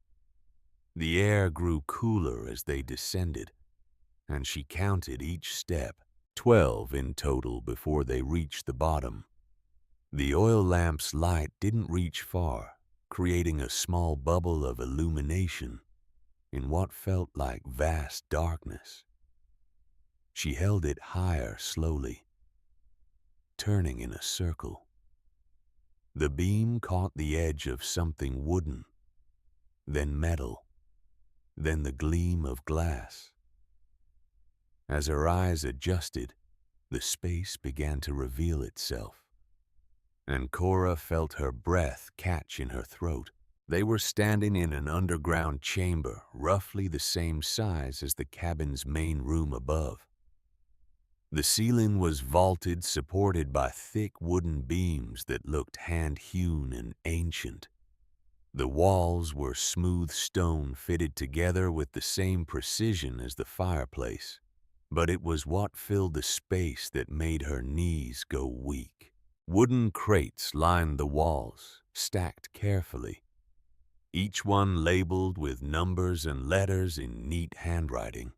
The air grew cooler as they descended, and she counted each step, 12 in total before they reached the bottom. The oil lamp's light didn't reach far, creating a small bubble of illumination in what felt like vast darkness. She held it higher slowly, turning in a circle. The beam caught the edge of something wooden, then metal, then the gleam of glass. As her eyes adjusted, the space began to reveal itself, and Cora felt her breath catch in her throat. They were standing in an underground chamber, roughly the same size as the cabin's main room above. The ceiling was vaulted, supported by thick wooden beams that looked hand-hewn and ancient. The walls were smooth stone fitted together with the same precision as the fireplace, but it was what filled the space that made her knees go weak. Wooden crates lined the walls, stacked carefully, each one labeled with numbers and letters in neat handwriting.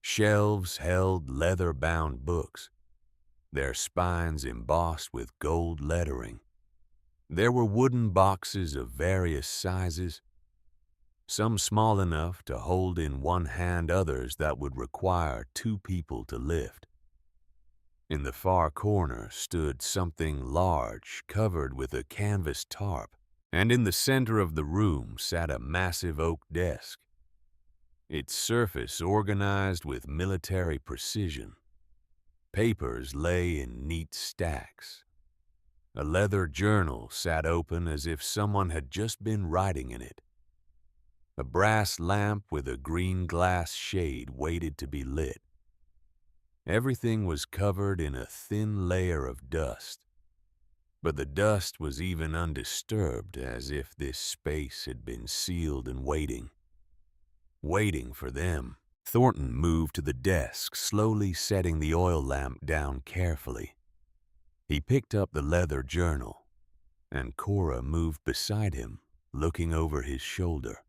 Shelves held leather-bound books, their spines embossed with gold lettering. There were wooden boxes of various sizes, some small enough to hold in one hand, others that would require 2 people to lift. In the far corner stood something large, covered with a canvas tarp, and in the center of the room sat a massive oak desk, its surface organized with military precision. Papers lay in neat stacks. A leather journal sat open as if someone had just been writing in it. A brass lamp with a green glass shade waited to be lit. Everything was covered in a thin layer of dust, but the dust was even undisturbed, as if this space had been sealed and waiting for them. Thornton moved to the desk, slowly setting the oil lamp down carefully. He picked up the leather journal, and Cora moved beside him, looking over his shoulder.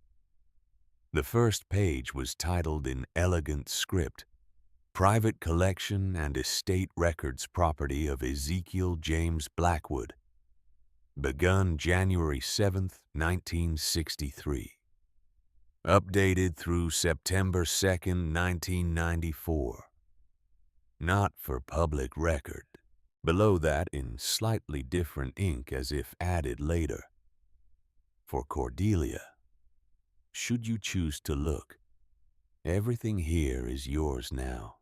The first page was titled in elegant script, Private Collection and Estate Records Property of Ezekiel James Blackwood, begun January 7th, 1963. Updated through September 2nd, 1994. Not for public record. Below that, in slightly different ink as if added later. For Cordelia. Should you choose to look, everything here is yours now.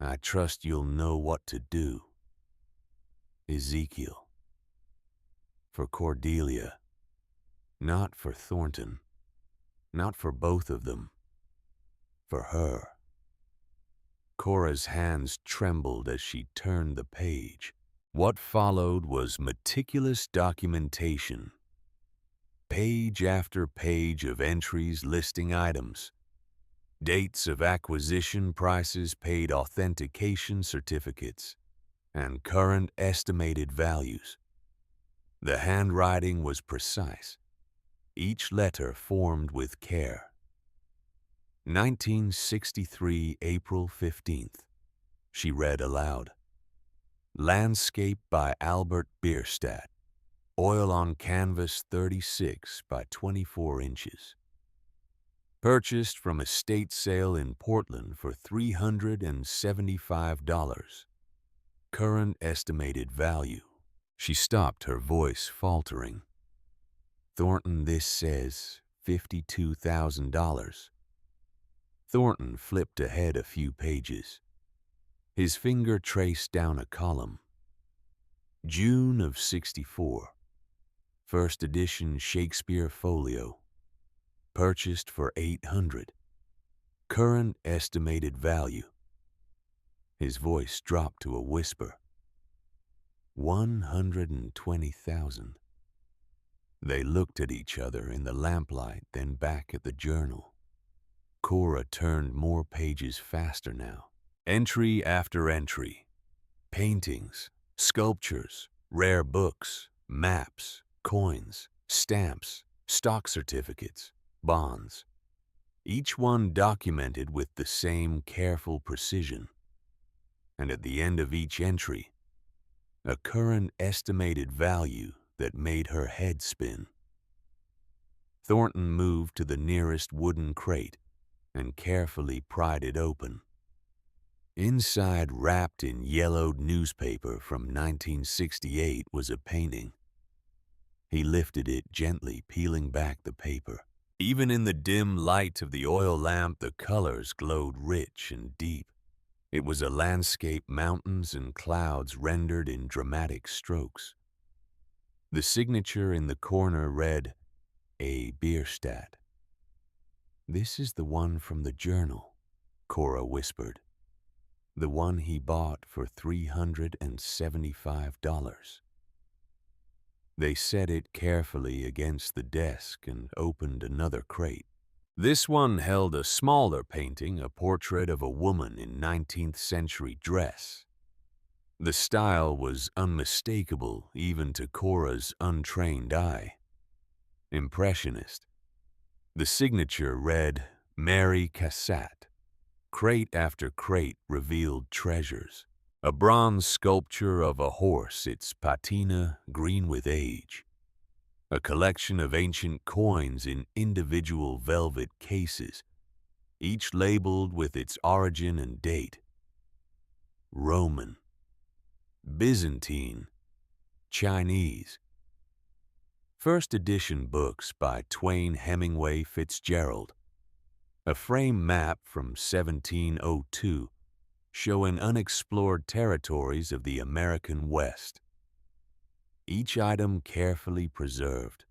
I trust you'll know what to do. Ezekiel. For Cordelia. Not for Thornton. Not for both of them. For her. Cora's hands trembled as she turned the page. What followed was meticulous documentation. Page after page of entries listing items. Dates of acquisition, prices paid, authentication certificates, and current estimated values. The handwriting was precise, each letter formed with care. 1963, April 15th. She read aloud. Landscape by Albert Bierstadt. Oil on canvas 36 by 24 inches. Purchased from estate sale in Portland for $375. Current estimated value. She stopped, her voice faltering. Thornton, this says $52,000. Thornton flipped ahead a few pages. His finger traced down a column. June of '64. First edition Shakespeare folio. Purchased for $800. Current estimated value. His voice dropped to a whisper. $120,000. They looked at each other in the lamplight, then back at the journal. Cora turned more pages faster now. Entry after entry. Paintings, sculptures, rare books, maps, coins, stamps, stock certificates, bonds. Each one documented with the same careful precision. And at the end of each entry, a current estimated value that made her head spin. Thornton moved to the nearest wooden crate and carefully pried it open. Inside, wrapped in yellowed newspaper from 1968, was a painting. He lifted it gently, peeling back the paper. Even in the dim light of the oil lamp, the colors glowed rich and deep. It was a landscape, mountains and clouds rendered in dramatic strokes. The signature in the corner read, A. Bierstadt. This is the one from the journal, Cora whispered. The one he bought for $375. They set it carefully against the desk and opened another crate. This one held a smaller painting, a portrait of a woman in 19th century dress. The style was unmistakable even to Cora's untrained eye. Impressionist. The signature read, Mary Cassatt. Crate after crate revealed treasures. A bronze sculpture of a horse, its patina green with age. A collection of ancient coins in individual velvet cases, each labeled with its origin and date. Roman, Byzantine, Chinese. First edition books by Twain Hemingway Fitzgerald. A frame map from 1702 showing unexplored territories of the American West. Each item carefully preserved,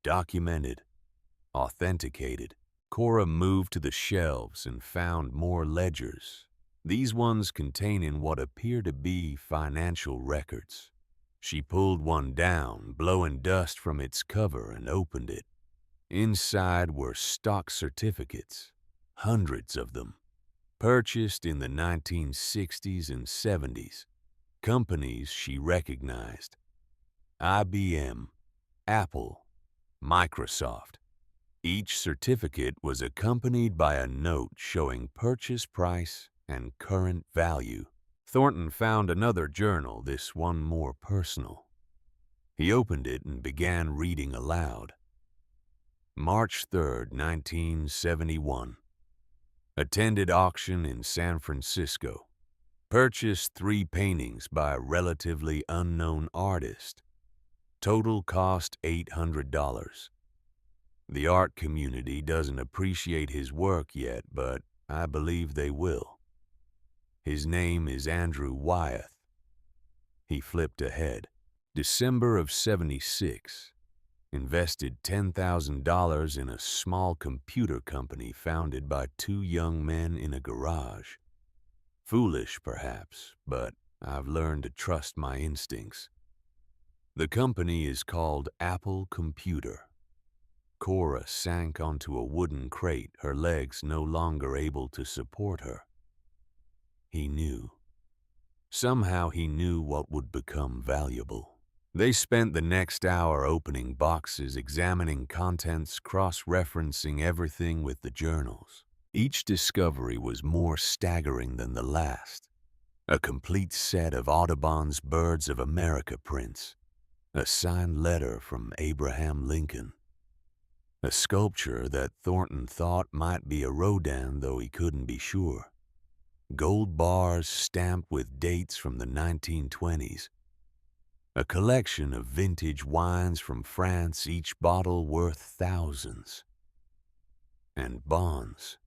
documented, authenticated. Cora moved to the shelves and found more ledgers, these ones containing what appear to be financial records. She pulled one down, blowing dust from its cover, and opened it. Inside were stock certificates, hundreds of them, purchased in the 1960s and 70s. Companies she recognized. IBM, Apple, Microsoft. Each certificate was accompanied by a note showing purchase price and current value. Thornton found another journal, this one more personal. He opened it and began reading aloud. March 3, 1971. Attended auction in San Francisco. Purchased 3 paintings by a relatively unknown artist. Total cost $800. The art community doesn't appreciate his work yet, but I believe they will. His name is Andrew Wyeth. He flipped ahead. December of '76. Invested $10,000 in a small computer company founded by 2 young men in a garage. Foolish, perhaps, but I've learned to trust my instincts. The company is called Apple Computer. Cora sank onto a wooden crate, her legs no longer able to support her. He knew. Somehow he knew what would become valuable. They spent the next hour opening boxes, examining contents, cross-referencing everything with the journals. Each discovery was more staggering than the last. A complete set of Audubon's Birds of America prints. A signed letter from Abraham Lincoln. A sculpture that Thornton thought might be a Rodin, though he couldn't be sure. Gold bars stamped with dates from the 1920s. A collection of vintage wines from France, each bottle worth thousands. And bonds.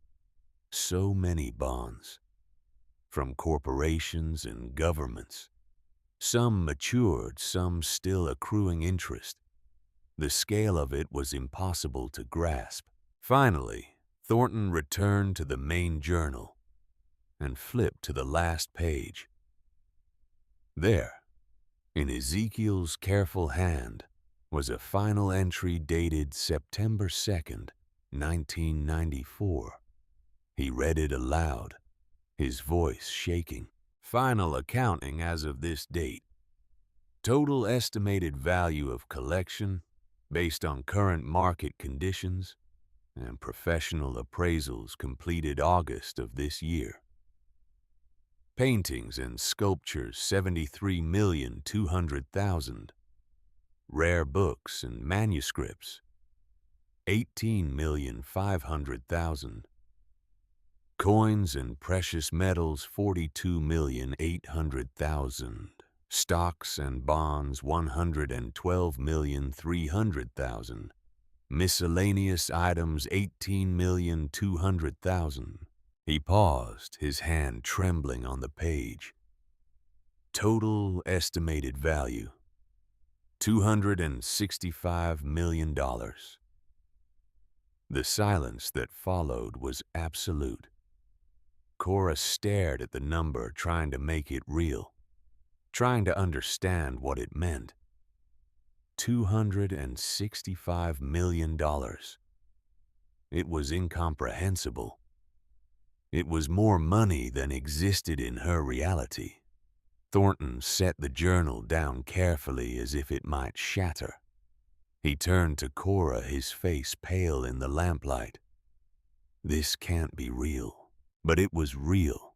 So many bonds. From corporations and governments. Some matured, some still accruing interest. The scale of it was impossible to grasp. Finally, Thornton returned to the main journal and flipped to the last page. There, in Ezekiel's careful hand, was a final entry dated September 2nd, 1994. He read it aloud, his voice shaking. Final accounting as of this date. Total estimated value of collection, based on current market conditions and professional appraisals completed August of this year. Paintings and sculptures, 73,200,000. Rare books and manuscripts, 18,500,000. Coins and precious metals, 42,800,000. Stocks and bonds, 112,300,000. Miscellaneous items, 18,200,000. He paused, his hand trembling on the page. Total estimated value, $265 million. The silence that followed was absolute. Cora stared at the number, trying to make it real, trying to understand what it meant. $265 million. It was incomprehensible. It was more money than existed in her reality. Thornton set the journal down carefully as if it might shatter. He turned to Cora, his face pale in the lamplight. This can't be real. But it was real.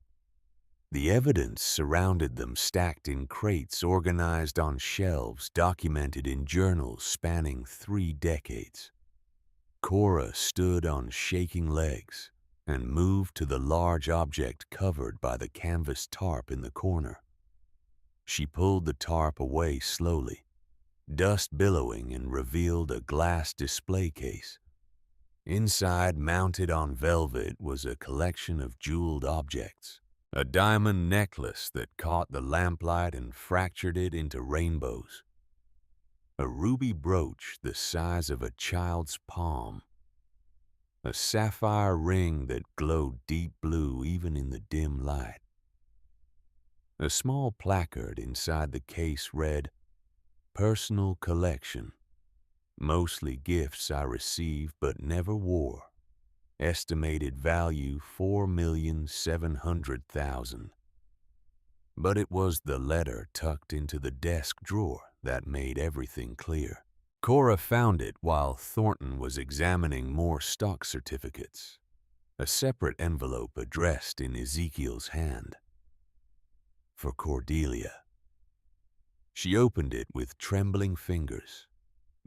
The evidence surrounded them, stacked in crates, organized on shelves, documented in journals spanning 3 decades. Cora stood on shaking legs and moved to the large object covered by the canvas tarp in the corner. She pulled the tarp away slowly, dust billowing, and revealed a glass display case. Inside, mounted on velvet, was a collection of jeweled objects. A diamond necklace that caught the lamplight and fractured it into rainbows. A ruby brooch the size of a child's palm. A sapphire ring that glowed deep blue even in the dim light. A small placard inside the case read, "Personal collection. Mostly gifts I received but never wore. Estimated value $4,700,000. But it was the letter tucked into the desk drawer that made everything clear. Cora found it while Thornton was examining more stock certificates. A separate envelope addressed in Ezekiel's hand. For Cordelia. She opened it with trembling fingers.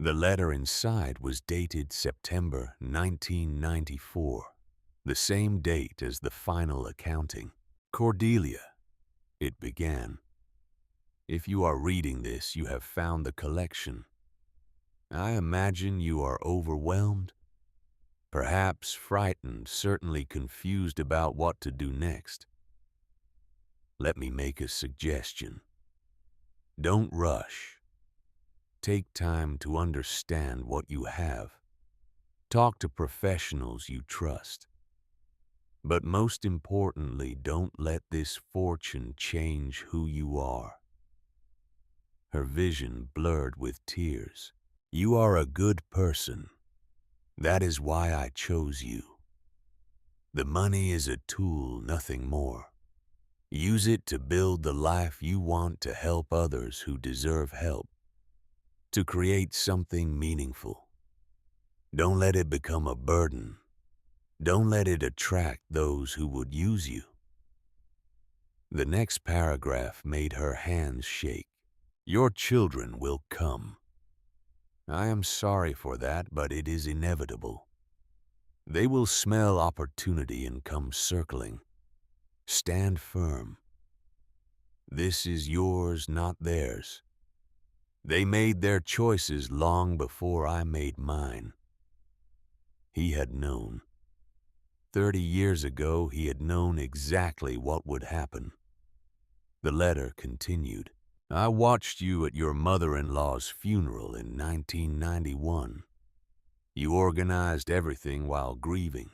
The letter inside was dated September 1994, the same date as the final accounting. Cordelia, it began. If you are reading this, you have found the collection. I imagine you are overwhelmed, perhaps frightened, certainly confused about what to do next. Let me make a suggestion. Don't rush. Take time to understand what you have. Talk to professionals you trust. But most importantly, don't let this fortune change who you are. Her vision blurred with tears. You are a good person. That is why I chose you. The money is a tool, nothing more. Use it to build the life you want, to help others who deserve help, to create something meaningful. Don't let it become a burden. Don't let it attract those who would use you. The next paragraph made her hands shake. Your children will come. I am sorry for that, but it is inevitable. They will smell opportunity and come circling. Stand firm. This is yours, not theirs. They made their choices long before I made mine. He had known. 30 years ago, he had known exactly what would happen. The letter continued. I watched you at your mother-in-law's funeral in 1991. You organized everything while grieving.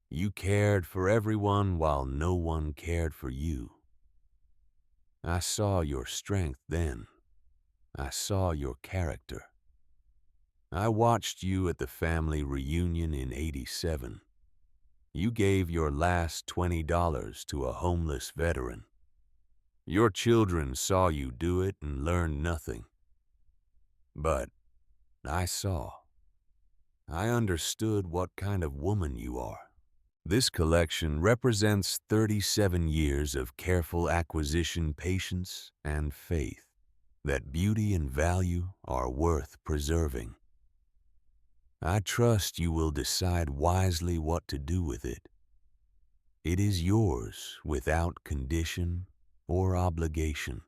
You cared for everyone while no one cared for you. I saw your strength then. I saw your character. I watched you at the family reunion in '87. You gave your last $20 to a homeless veteran. Your children saw you do it and learned nothing. But I saw. I understood what kind of woman you are. This collection represents 37 years of careful acquisition, patience, and faith that beauty and value are worth preserving. I trust you will decide wisely what to do with it. It is yours without condition or obligation.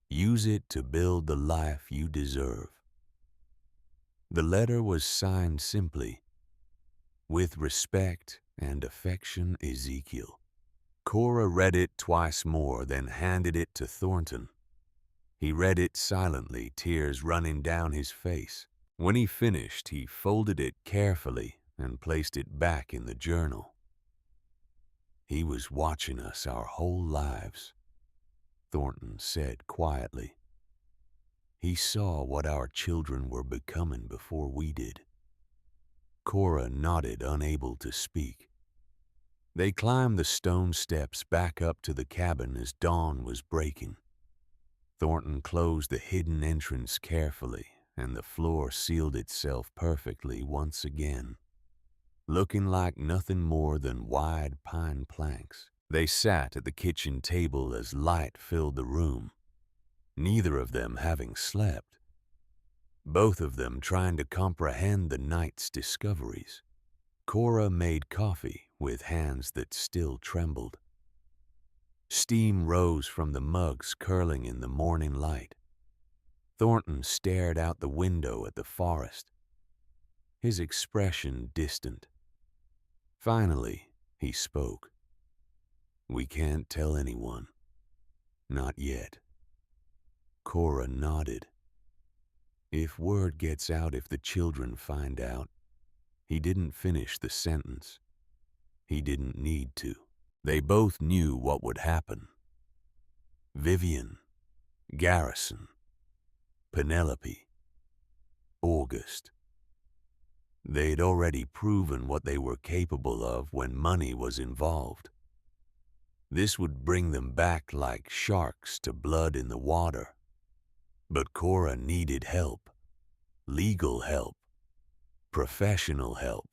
Use it to build the life you deserve. The letter was signed simply, with respect and affection, Ezekiel. Cora read it twice more, then handed it to Thornton. He read it silently, tears running down his face. When he finished, he folded it carefully and placed it back in the journal. He was watching us our whole lives, Thornton said quietly. He saw what our children were becoming before we did. Cora nodded, unable to speak. They climbed the stone steps back up to the cabin as dawn was breaking. Thornton closed the hidden entrance carefully, and the floor sealed itself perfectly once again, looking like nothing more than wide pine planks. They sat at the kitchen table as light filled the room, neither of them having slept, both of them trying to comprehend the night's discoveries. Cora made coffee with hands that still trembled. Steam rose from the mugs curling in the morning light. Thornton stared out the window at the forest, his expression distant. Finally, he spoke. We can't tell anyone. Not yet. Cora nodded. If word gets out, if the children find out. He didn't finish the sentence. He didn't need to. They both knew what would happen. Vivian, Garrison, Penelope, August. They'd already proven what they were capable of when money was involved. This would bring them back like sharks to blood in the water. But Cora needed help. Legal help. Professional help.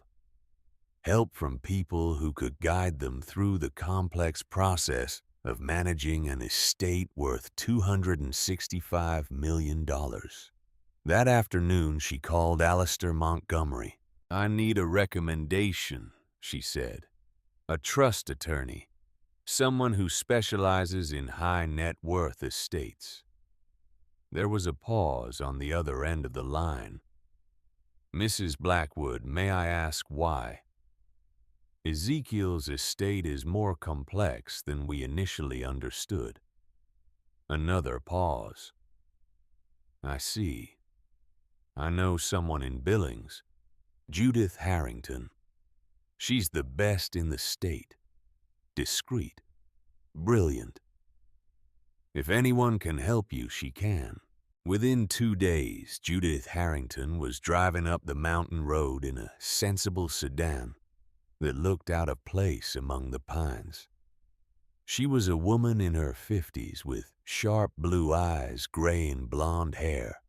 Help from people who could guide them through the complex process of managing an estate worth $265 million. That afternoon, she called Alistair Montgomery. "I need a recommendation," she said. "A trust attorney. Someone who specializes in high net worth estates." There was a pause on the other end of the line. "Mrs. Blackwood, may I ask why?" "Ezekiel's estate is more complex than we initially understood." Another pause. "I see. I know someone in Billings, Judith Harrington. She's the best in the state. Discreet. Brilliant. If anyone can help you, she can." Within 2 days, Judith Harrington was driving up the mountain road in a sensible sedan that looked out of place among the pines. She was a woman in her 50s with sharp blue eyes, gray and blonde hair,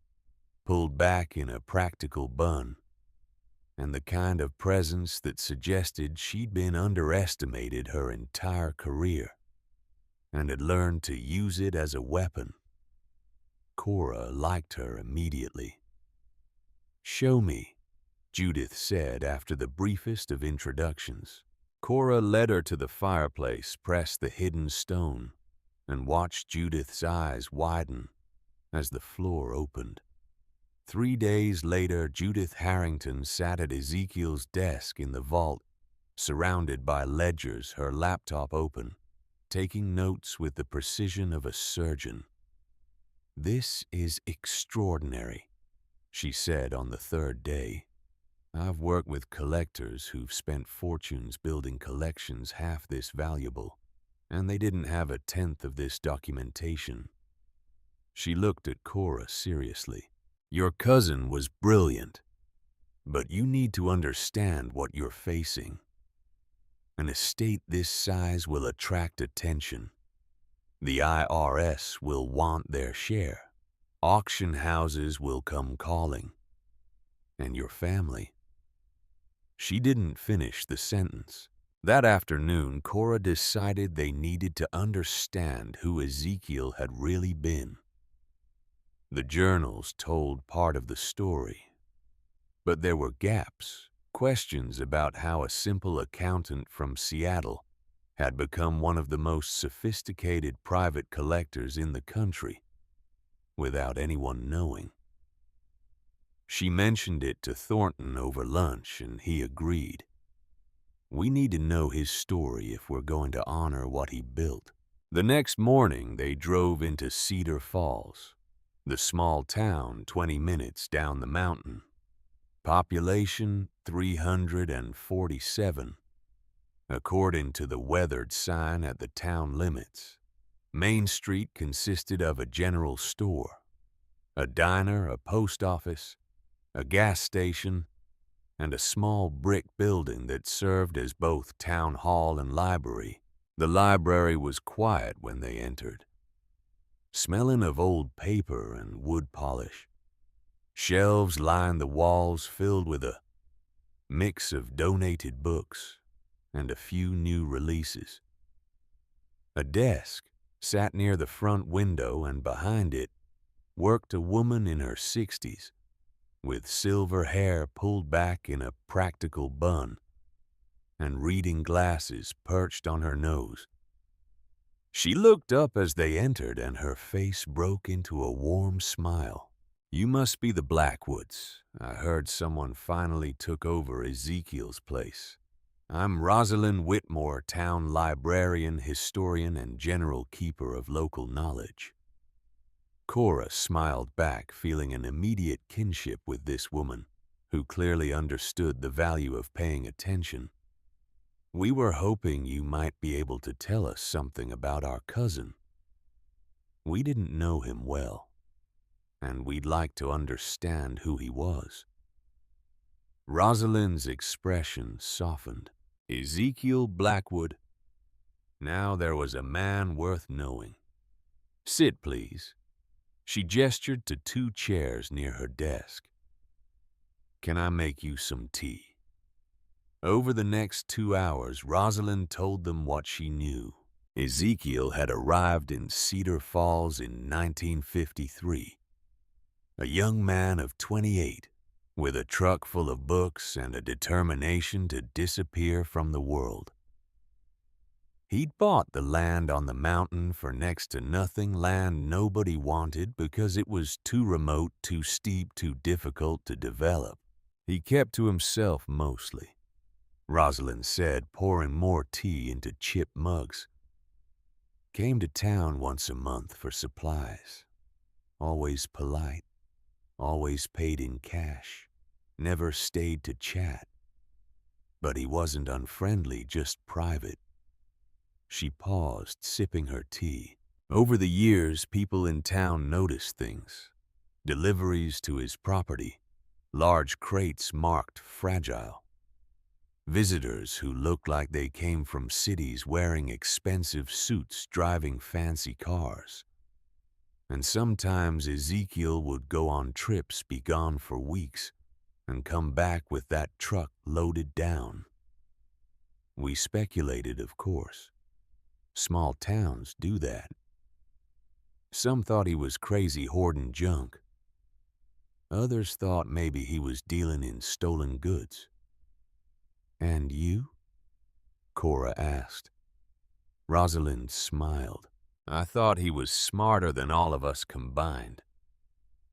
pulled back in a practical bun, and the kind of presence that suggested she'd been underestimated her entire career and had learned to use it as a weapon. Cora liked her immediately. "Show me," Judith said after the briefest of introductions. Cora led her to the fireplace, pressed the hidden stone, and watched Judith's eyes widen as the floor opened. 3 days later, Judith Harrington sat at Ezekiel's desk in the vault, surrounded by ledgers, her laptop open, taking notes with the precision of a surgeon. "This is extraordinary," she said on the third day. "I've worked with collectors who've spent fortunes building collections half this valuable, and they didn't have a tenth of this documentation." She looked at Cora seriously. "Your cousin was brilliant, but you need to understand what you're facing. An estate this size will attract attention. The IRS will want their share. Auction houses will come calling. And your family." She didn't finish the sentence. That afternoon, Cora decided they needed to understand who Ezekiel had really been. The journals told part of the story, but there were gaps, questions about how a simple accountant from Seattle had become one of the most sophisticated private collectors in the country without anyone knowing. She mentioned it to Thornton over lunch, and he agreed. "We need to know his story if we're going to honor what he built." The next morning, they drove into Cedar Falls, the small town 20 minutes down the mountain. Population 347, according to the weathered sign at the town limits. Main Street consisted of a general store, a diner, a post office, a gas station, and a small brick building that served as both town hall and library. The library was quiet when they entered, smelling of old paper and wood polish. Shelves lined the walls filled with a mix of donated books and a few new releases. A desk sat near the front window, and behind it worked a woman in her 60s, with silver hair pulled back in a practical bun and reading glasses perched on her nose. She looked up as they entered, and her face broke into a warm smile. "You must be the Blackwoods. I heard someone finally took over Ezekiel's place. I'm Rosalind Whitmore, town librarian, historian, and general keeper of local knowledge." Cora smiled back, feeling an immediate kinship with this woman, who clearly understood the value of paying attention. "We were hoping you might be able to tell us something about our cousin. We didn't know him well, and we'd like to understand who he was." Rosalind's expression softened. "Ezekiel Blackwood. Now there was a man worth knowing. Sit, please." She gestured to 2 chairs near her desk. "Can I make you some tea?" Over the next 2 hours, Rosalind told them what she knew. Ezekiel had arrived in Cedar Falls in 1953. A young man of 28, with a truck full of books and a determination to disappear from the world. He'd bought the land on the mountain for next to nothing, land nobody wanted because it was too remote, too steep, too difficult to develop. He kept to himself mostly, Rosalind said, pouring more tea into chip mugs. Came to town once a month for supplies. Always polite, always paid in cash, never stayed to chat. But he wasn't unfriendly, just private. She paused, sipping her tea. Over the years, people in town noticed things. Deliveries to his property, large crates marked fragile. Visitors who looked like they came from cities wearing expensive suits, driving fancy cars. And sometimes Ezekiel would go on trips, be gone for weeks, and come back with that truck loaded down. We speculated, of course. Small towns do that. Some thought he was crazy hoarding junk. Others thought maybe he was dealing in stolen goods. And you? Cora asked. Rosalind smiled. I thought he was smarter than all of us combined.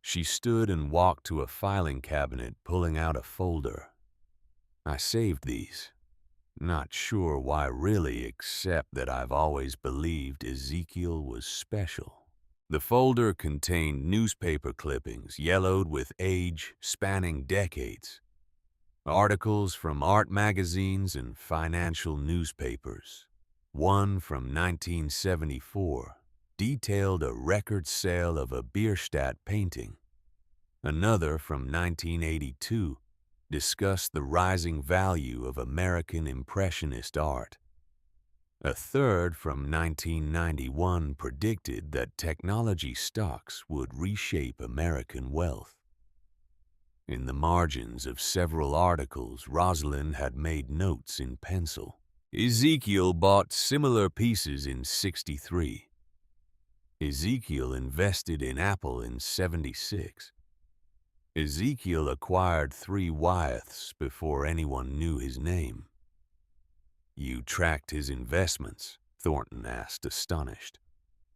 She stood and walked to a filing cabinet, pulling out a folder. I saved these. Not sure why really, except that I've always believed Ezekiel was special. The folder contained newspaper clippings, yellowed with age, spanning decades. Articles from art magazines and financial newspapers. One from 1974 detailed a record sale of a Bierstadt painting. Another from 1982 discussed the rising value of American Impressionist art. A third from 1991 predicted that technology stocks would reshape American wealth. In the margins of several articles, Rosalind had made notes in pencil. Ezekiel bought similar pieces in '63. Ezekiel invested in Apple in '76. Ezekiel acquired 3 Wyeths before anyone knew his name. You tracked his investments? Thornton asked, astonished.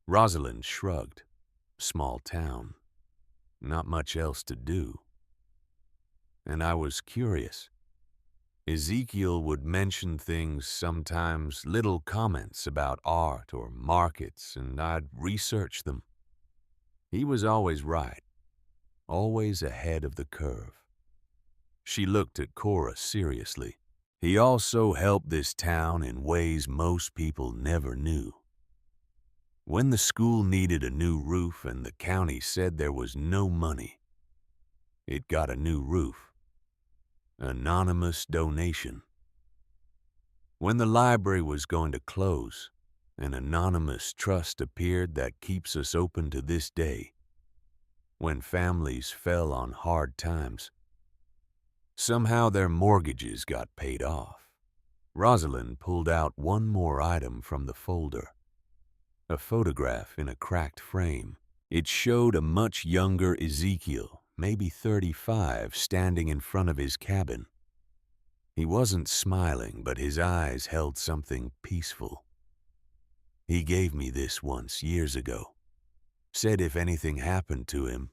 Rosalind shrugged. Small town. Not much else to do. And I was curious. Ezekiel would mention things sometimes, little comments about art or markets, and I'd research them. He was always right, always ahead of the curve. She looked at Cora seriously. He also helped this town in ways most people never knew. When the school needed a new roof and the county said there was no money, it got a new roof. Anonymous donation. When the library was going to close, an anonymous trust appeared that keeps us open to this day. When families fell on hard times, somehow their mortgages got paid off. Rosalind pulled out one more item from the folder. A photograph in a cracked frame. It showed a much younger Ezekiel, maybe 35, standing in front of his cabin. He wasn't smiling, but his eyes held something peaceful. He gave me this once, years ago. Said if anything happened to him,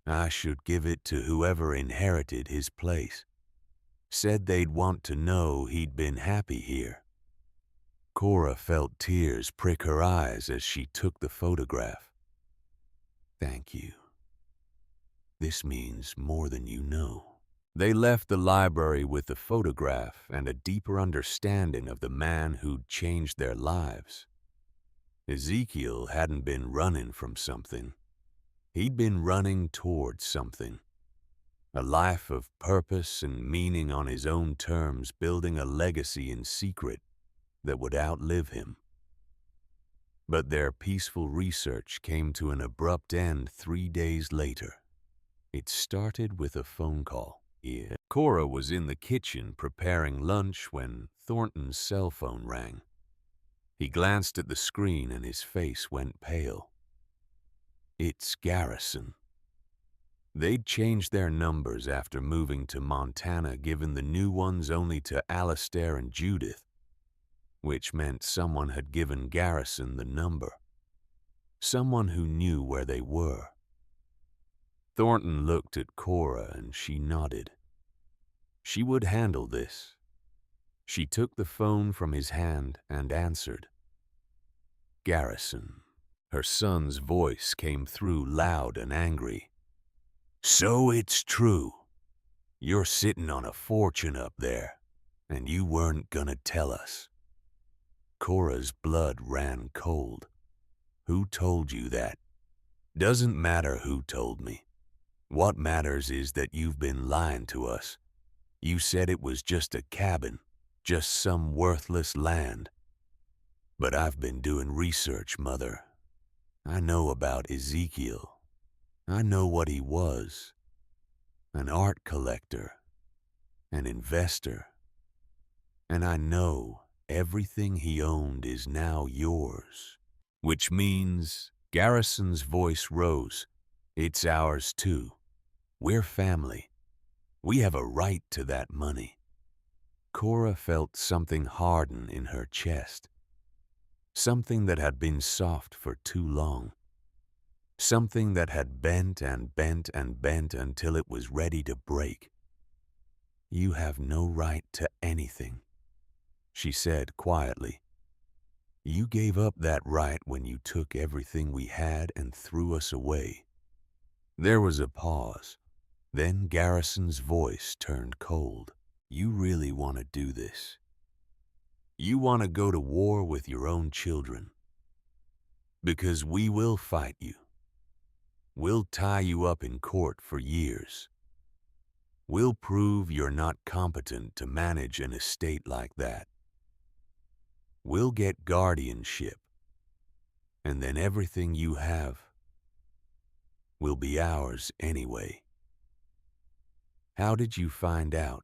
I should give it to whoever inherited his place. Said they'd want to know he'd been happy here. Cora felt tears prick her eyes as she took the photograph. Thank you. This means more than you know. They left the library with the photograph and a deeper understanding of the man who'd changed their lives. Ezekiel hadn't been running from something. He'd been running towards something. A life of purpose and meaning on his own terms, building a legacy in secret that would outlive him. But their peaceful research came to an abrupt end 3 days later. It started with a phone call. Cora was in the kitchen preparing lunch when Thornton's cell phone rang. He glanced at the screen and his face went pale. It's Garrison. They'd changed their numbers after moving to Montana, given the new ones only to Alistair and Judith, which meant someone had given Garrison the number. Someone who knew where they were. Thornton looked at Cora and she nodded. She would handle this. She took the phone from his hand and answered. Garrison. Her son's voice came through loud and angry. So it's true. You're sitting on a fortune up there, and you weren't gonna tell us. Cora's blood ran cold. Who told you that? Doesn't matter who told me. What matters is that you've been lying to us. You said it was just a cabin, just some worthless land. But I've been doing research, Mother. I know about Ezekiel. I know what he was. An art collector. An investor. And I know everything he owned is now yours. Which means, Garrison's voice rose, it's ours too. We're family. We have a right to that money. Cora felt something harden in her chest. Something that had been soft for too long. Something that had bent and bent and bent until it was ready to break. You have no right to anything, she said quietly. You gave up that right when you took everything we had and threw us away. There was a pause. Then Garrison's voice turned cold. You really want to do this? You want to go to war with your own children? Because we will fight you. We'll tie you up in court for years. We'll prove you're not competent to manage an estate like that. We'll get guardianship, and then everything you have will be ours anyway. How did you find out?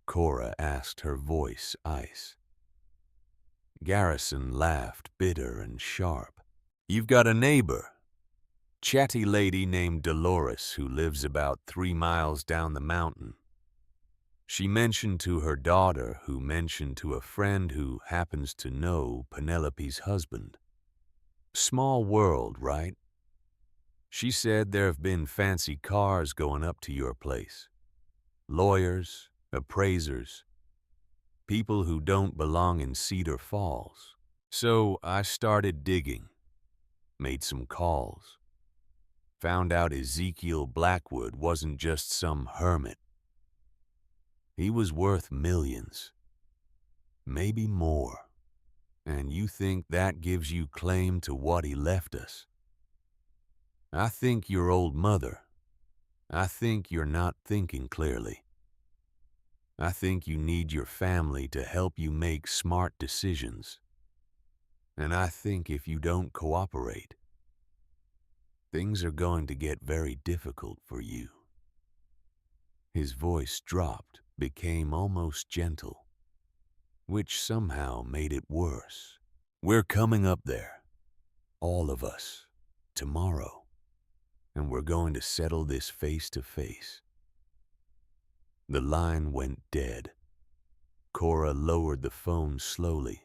Cora asked, her voice ice. Garrison laughed, bitter and sharp. You've got a neighbor. Chatty lady named Dolores who lives about 3 miles down the mountain. She mentioned to her daughter, who mentioned to a friend who happens to know Penelope's husband. Small world, right? She said there have been fancy cars going up to your place. Lawyers, appraisers, people who don't belong in Cedar Falls. So I started digging, made some calls. Found out Ezekiel Blackwood wasn't just some hermit. He was worth millions, maybe more. And you think that gives you claim to what he left us? I think your old mother. I think you're not thinking clearly. I think you need your family to help you make smart decisions. And I think if you don't cooperate, things are going to get very difficult for you. His voice dropped, became almost gentle, which somehow made it worse. We're coming up there, all of us, tomorrow, and we're going to settle this face to face. The line went dead. Cora lowered the phone slowly,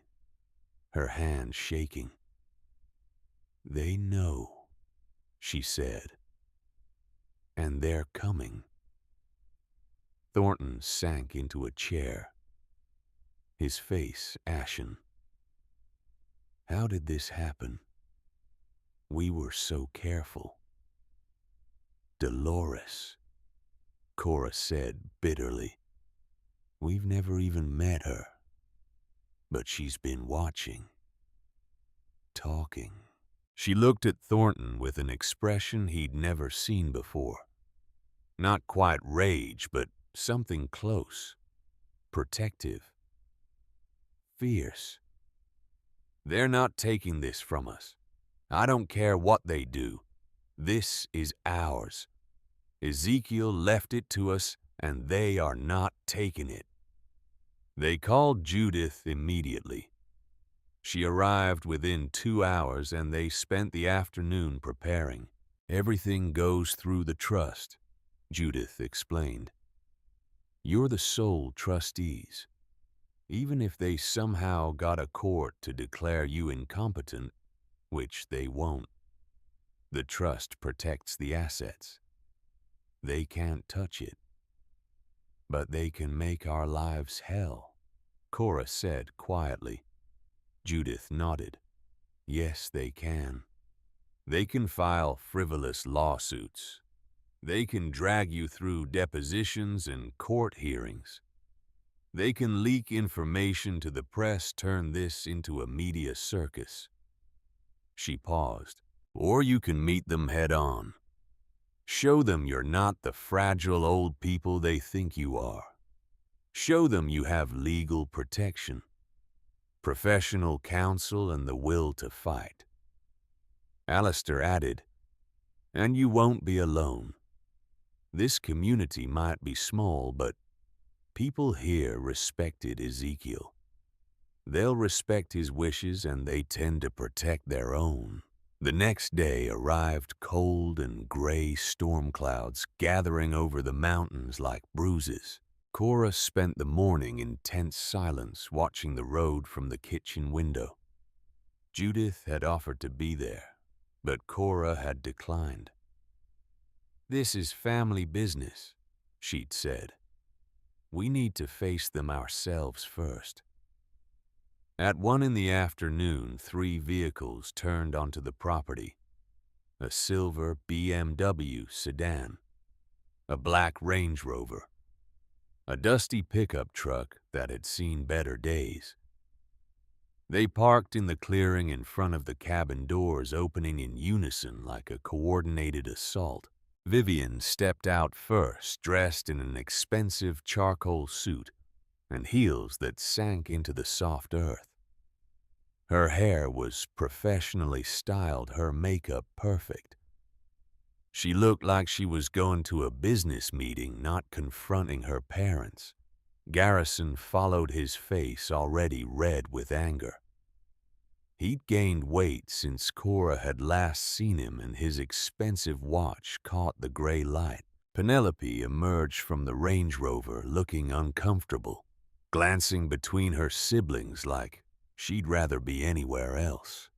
her hand shaking. They know, she said, and they're coming. Thornton sank into a chair, his face ashen. How did this happen? We were so careful. Dolores, Cora said bitterly. We've never even met her, but she's been watching, talking. She looked at Thornton with an expression he'd never seen before. Not quite rage, but something close, protective, fierce. They're not taking this from us. I don't care what they do. This is ours. Ezekiel left it to us, and they are not taking it. They called Judith immediately. She arrived within 2 hours, and they spent the afternoon preparing. Everything goes through the trust, Judith explained. You're the sole trustees. Even if they somehow got a court to declare you incompetent, which they won't, the trust protects the assets. They can't touch it. But they can make our lives hell, Cora said quietly. Judith nodded. Yes, they can. They can file frivolous lawsuits. They can drag you through depositions and court hearings. They can leak information to the press, turn this into a media circus. She paused. Or you can meet them head on. Show them you're not the fragile old people they think you are. Show them you have legal protection, professional counsel, and the will to fight. Alistair added, and you won't be alone. This community might be small, but people here respected Ezekiel. They'll respect his wishes, and they tend to protect their own. The next day arrived cold and gray storm clouds gathering over the mountains like bruises. Cora spent the morning in tense silence watching the road from the kitchen window. Judith had offered to be there, but Cora had declined. This is family business, she'd said. We need to face them ourselves first. At 1 in the afternoon, 3 vehicles turned onto the property. A silver BMW sedan, a black Range Rover, a dusty pickup truck that had seen better days. They parked in the clearing in front of the cabin doors, opening in unison like a coordinated assault. Vivian stepped out first, dressed in an expensive charcoal suit and heels that sank into the soft earth. Her hair was professionally styled, her makeup perfect. She looked like she was going to a business meeting, not confronting her parents. Garrison followed, his face already red with anger. He'd gained weight since Cora had last seen him, and his expensive watch caught the gray light. Penelope emerged from the Range Rover looking uncomfortable, glancing between her siblings like she'd rather be anywhere else.